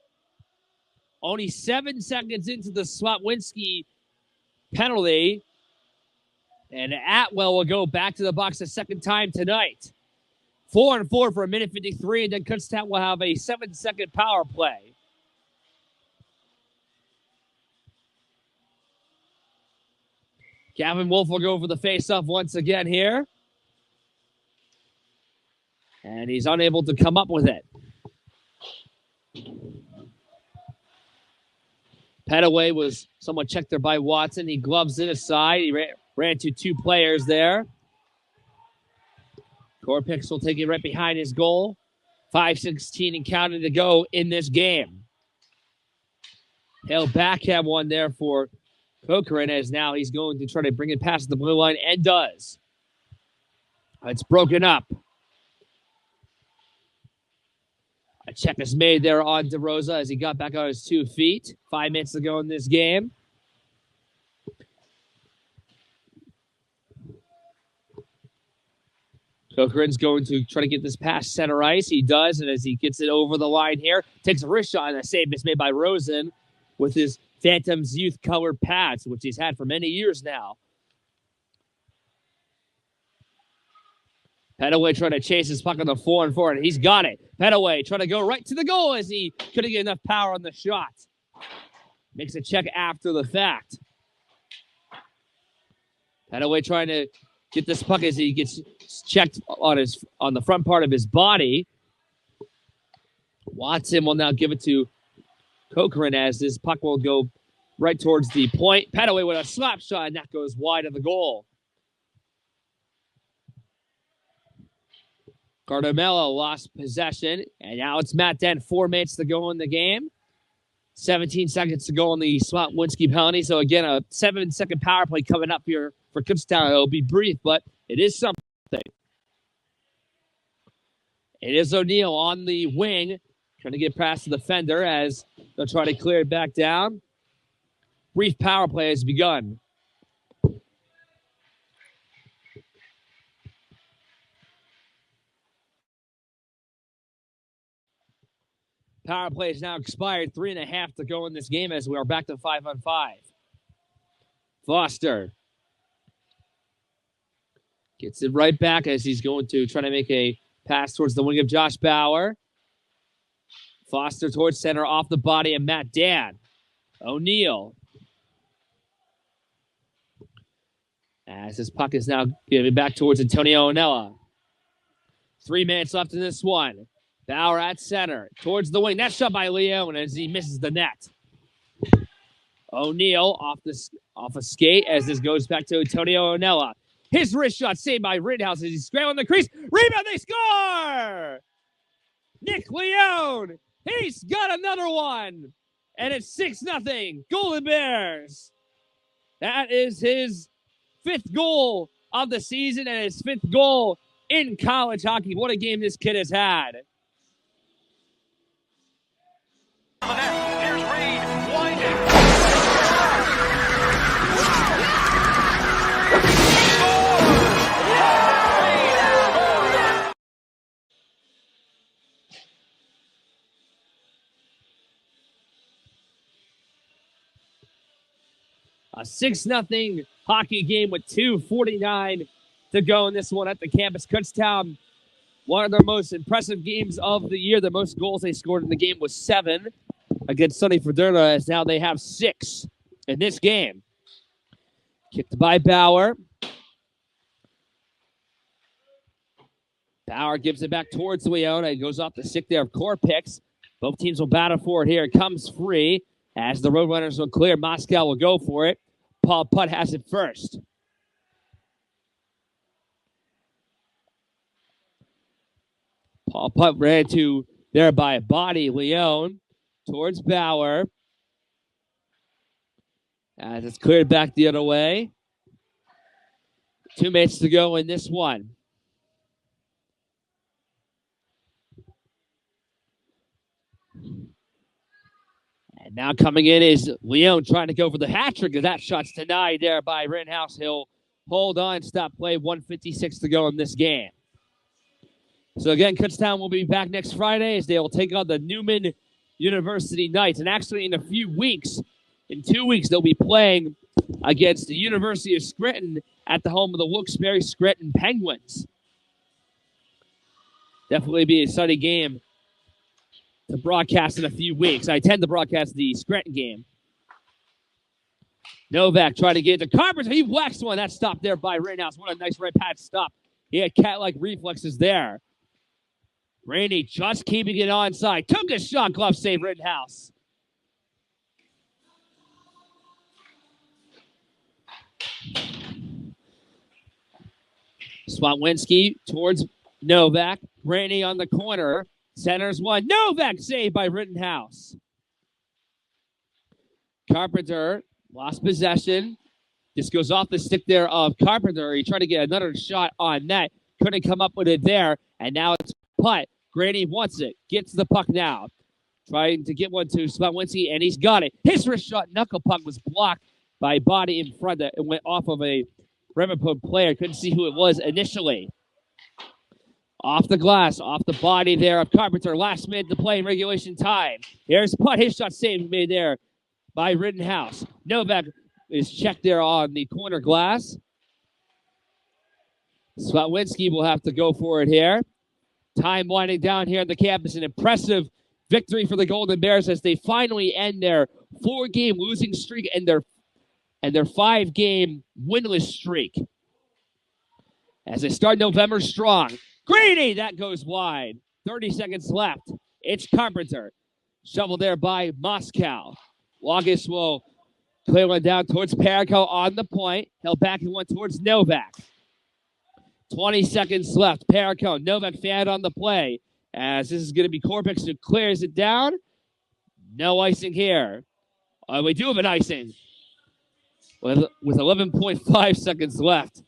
Only 7 seconds into the Swatwinski penalty. And Atwell will go back to the box a second time tonight. 4-4 for a minute 53, and then Kutztown will have a 7-second power play. Gavin Wolf will go for the face-off once again here. And he's unable to come up with it. Petaway was somewhat checked there by Watson. He gloves it aside. He ran to 2 players there. Corpix will take it right behind his goal. 5:16 and counting to go in this game. He'll backhand one there for Cochran, as now he's going to try to bring it past the blue line, and does. It's broken up. A check is made there on DeRosa as he got back on his 2 feet. 5 minutes to go in this game. Cochran's going to try to get this past center ice. He does, and as he gets it over the line here, takes a wrist shot, and a save is made by Rosen with his Phantom's youth colored pads, which he's had for many years now. Petaway trying to chase his puck on the 4-4, and he's got it. Petaway trying to go right to the goal as he couldn't get enough power on the shot. Makes a check after the fact. Petaway trying to get this puck as he gets checked on the front part of his body. Watson will now give it to Cochran as this puck will go right towards the point. Petaway with a slap shot, and that goes wide of the goal. Cardomelo lost possession, and now it's Matt Dent. 4 minutes to go in the game. 17 seconds to go on the Swatwinski penalty. So again, a 7-second power play coming up here for Kutztown. It'll be brief, but it is something. It is O'Neal on the wing, trying to get past the defender as they'll try to clear it back down. Brief power play has begun. Power play is now expired. 3.5 to go in this game as we are back to 5-on-5. Foster gets it right back as he's going to try to make a pass towards the wing of Josh Bauer. Foster towards center off the body of Matt Dan. O'Neal. As this puck is now giving back towards Antonio Onella. 3 minutes left in this one. Bauer at center, towards the wing. That's shot by Leone as he misses the net. O'Neal off a skate as this goes back to Antonio Onella. His wrist shot saved by Rittenhouse as he's scrambling the crease. Rebound, they score! Nick Leone, he's got another one. And it's 6-0, Golden Bears. That is his 5th goal of the season and his 5th goal in college hockey. What a game this kid has had. Here's Reed, winding. A 6-0 hockey game with 2:49 to go in this one at the campus. Kutztown, one of their most impressive games of the year. The most goals they scored in the game was 7 against Sonny Frederica, as now they have 6 in this game. Kicked by Bauer. Bauer gives it back towards Leone. It goes off the stick there of Korpix. Both teams will battle for it here. It comes free as the Roadrunners will clear. Moscow will go for it. Paul Putt has it first. Paul Putt ran to there by body Leone towards Bauer. As it's cleared back the other way. 2 minutes to go in this one. And now coming in is Leone trying to go for the hat trick. That shot's denied there by Rittenhouse. He'll hold on, stop play. 1:56 to go in this game. So again, Kutztown will be back next Friday as they will take on the Newman University Knights. And actually in a few weeks, in 2 weeks, they'll be playing against the University of Scranton at the home of the Wilkes-Barre Scranton Penguins. Definitely be a sunny game to broadcast in a few weeks. I tend to broadcast the Scranton game. Novak tried to get to Carpenter. He whacks one. That stopped there by Rittenhouse. What a nice right pad stop. He had cat-like reflexes there. Randy just keeping it onside. Took a shot. Glove save Rittenhouse. Swatwinski towards Novak. Randy on the corner. Centers one. Novak saved by Rittenhouse. Carpenter lost possession. This goes off the stick there of Carpenter. He tried to get another shot on net. Couldn't come up with it there. And now it's Putt. Grady wants it. Gets the puck now. Trying to get one to Swatwinski, and he's got it. His wrist shot knuckle puck was blocked by body in front. It went off of a Ramapo player. Couldn't see who it was initially. Off the glass, off the body there of Carpenter. Last minute to play in regulation time. Here's Putt. His shot saved made there by Rittenhouse. Novak is checked there on the corner glass. Swatwinski will have to go for it here. Time winding down here on the campus. An impressive victory for the Golden Bears as they finally end their 4-game losing streak and their 5-game winless streak. As they start November strong. Grady, that goes wide. 30 seconds left. It's Carpenter. Shoveled there by Moscow. August will play one down towards Perico on the point. He'll back in one towards Novak. 20 seconds left. Perico, Novak fan on the play. As this is going to be Korpix who clears it down. No icing here. We do have an icing. with 11.5 seconds left.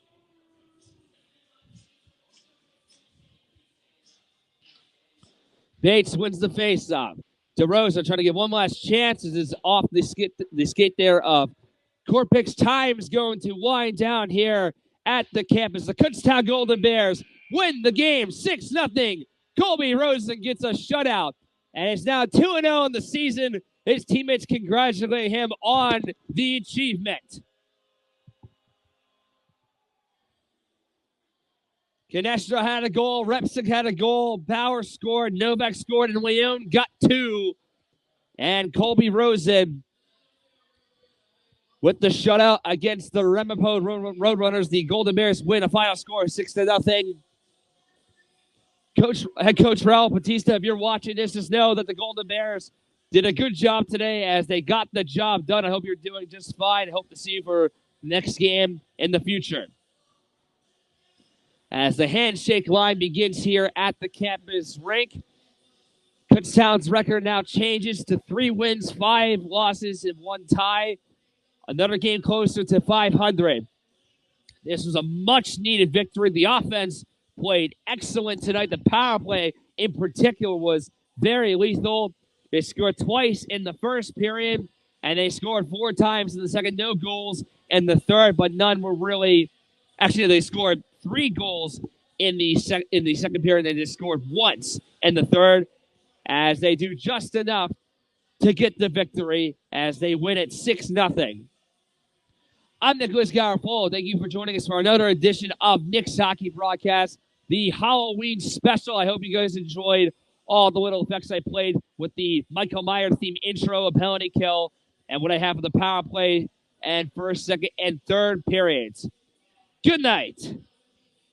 Bates wins the faceoff. DeRosa trying to get one last chance as it's off the skate there of Corpix. Time's going to wind down here at the campus. The Kutztown Golden Bears win the game 6-0. Colby Rosen gets a shutout, and it's now 2-0 in the season. His teammates congratulate him on the achievement. Canestra had a goal, Repsick had a goal, Bauer scored, Novak scored, and Leone got 2. And Colby Rosen with the shutout against the Ramapo Roadrunners. The Golden Bears win a final score of 6-0. Head coach Raul Batista, if you're watching this, just know that the Golden Bears did a good job today as they got the job done. I hope you're doing just fine. I hope to see you for the next game in the future. As the handshake line begins here at the campus rink, Kutztown's record now changes to 3 wins, 5 losses, and 1 tie. Another game closer to 500. This was a much-needed victory. The offense played excellent tonight. The power play, in particular, was very lethal. They scored twice in the first period, and they scored 4 times in the second. No goals in the third, but none were really... Actually, they scored 3 goals in the second period. They just scored once in the third, as they do just enough to get the victory as they win it 6-0. I'm Nicholas Garofalo. Thank you for joining us for another edition of Nick's Hockey Broadcast, the Halloween special. I hope you guys enjoyed all the little effects I played with the Michael Myers theme intro, a penalty kill, and what I have for the power play and first, second, and third periods. Good night.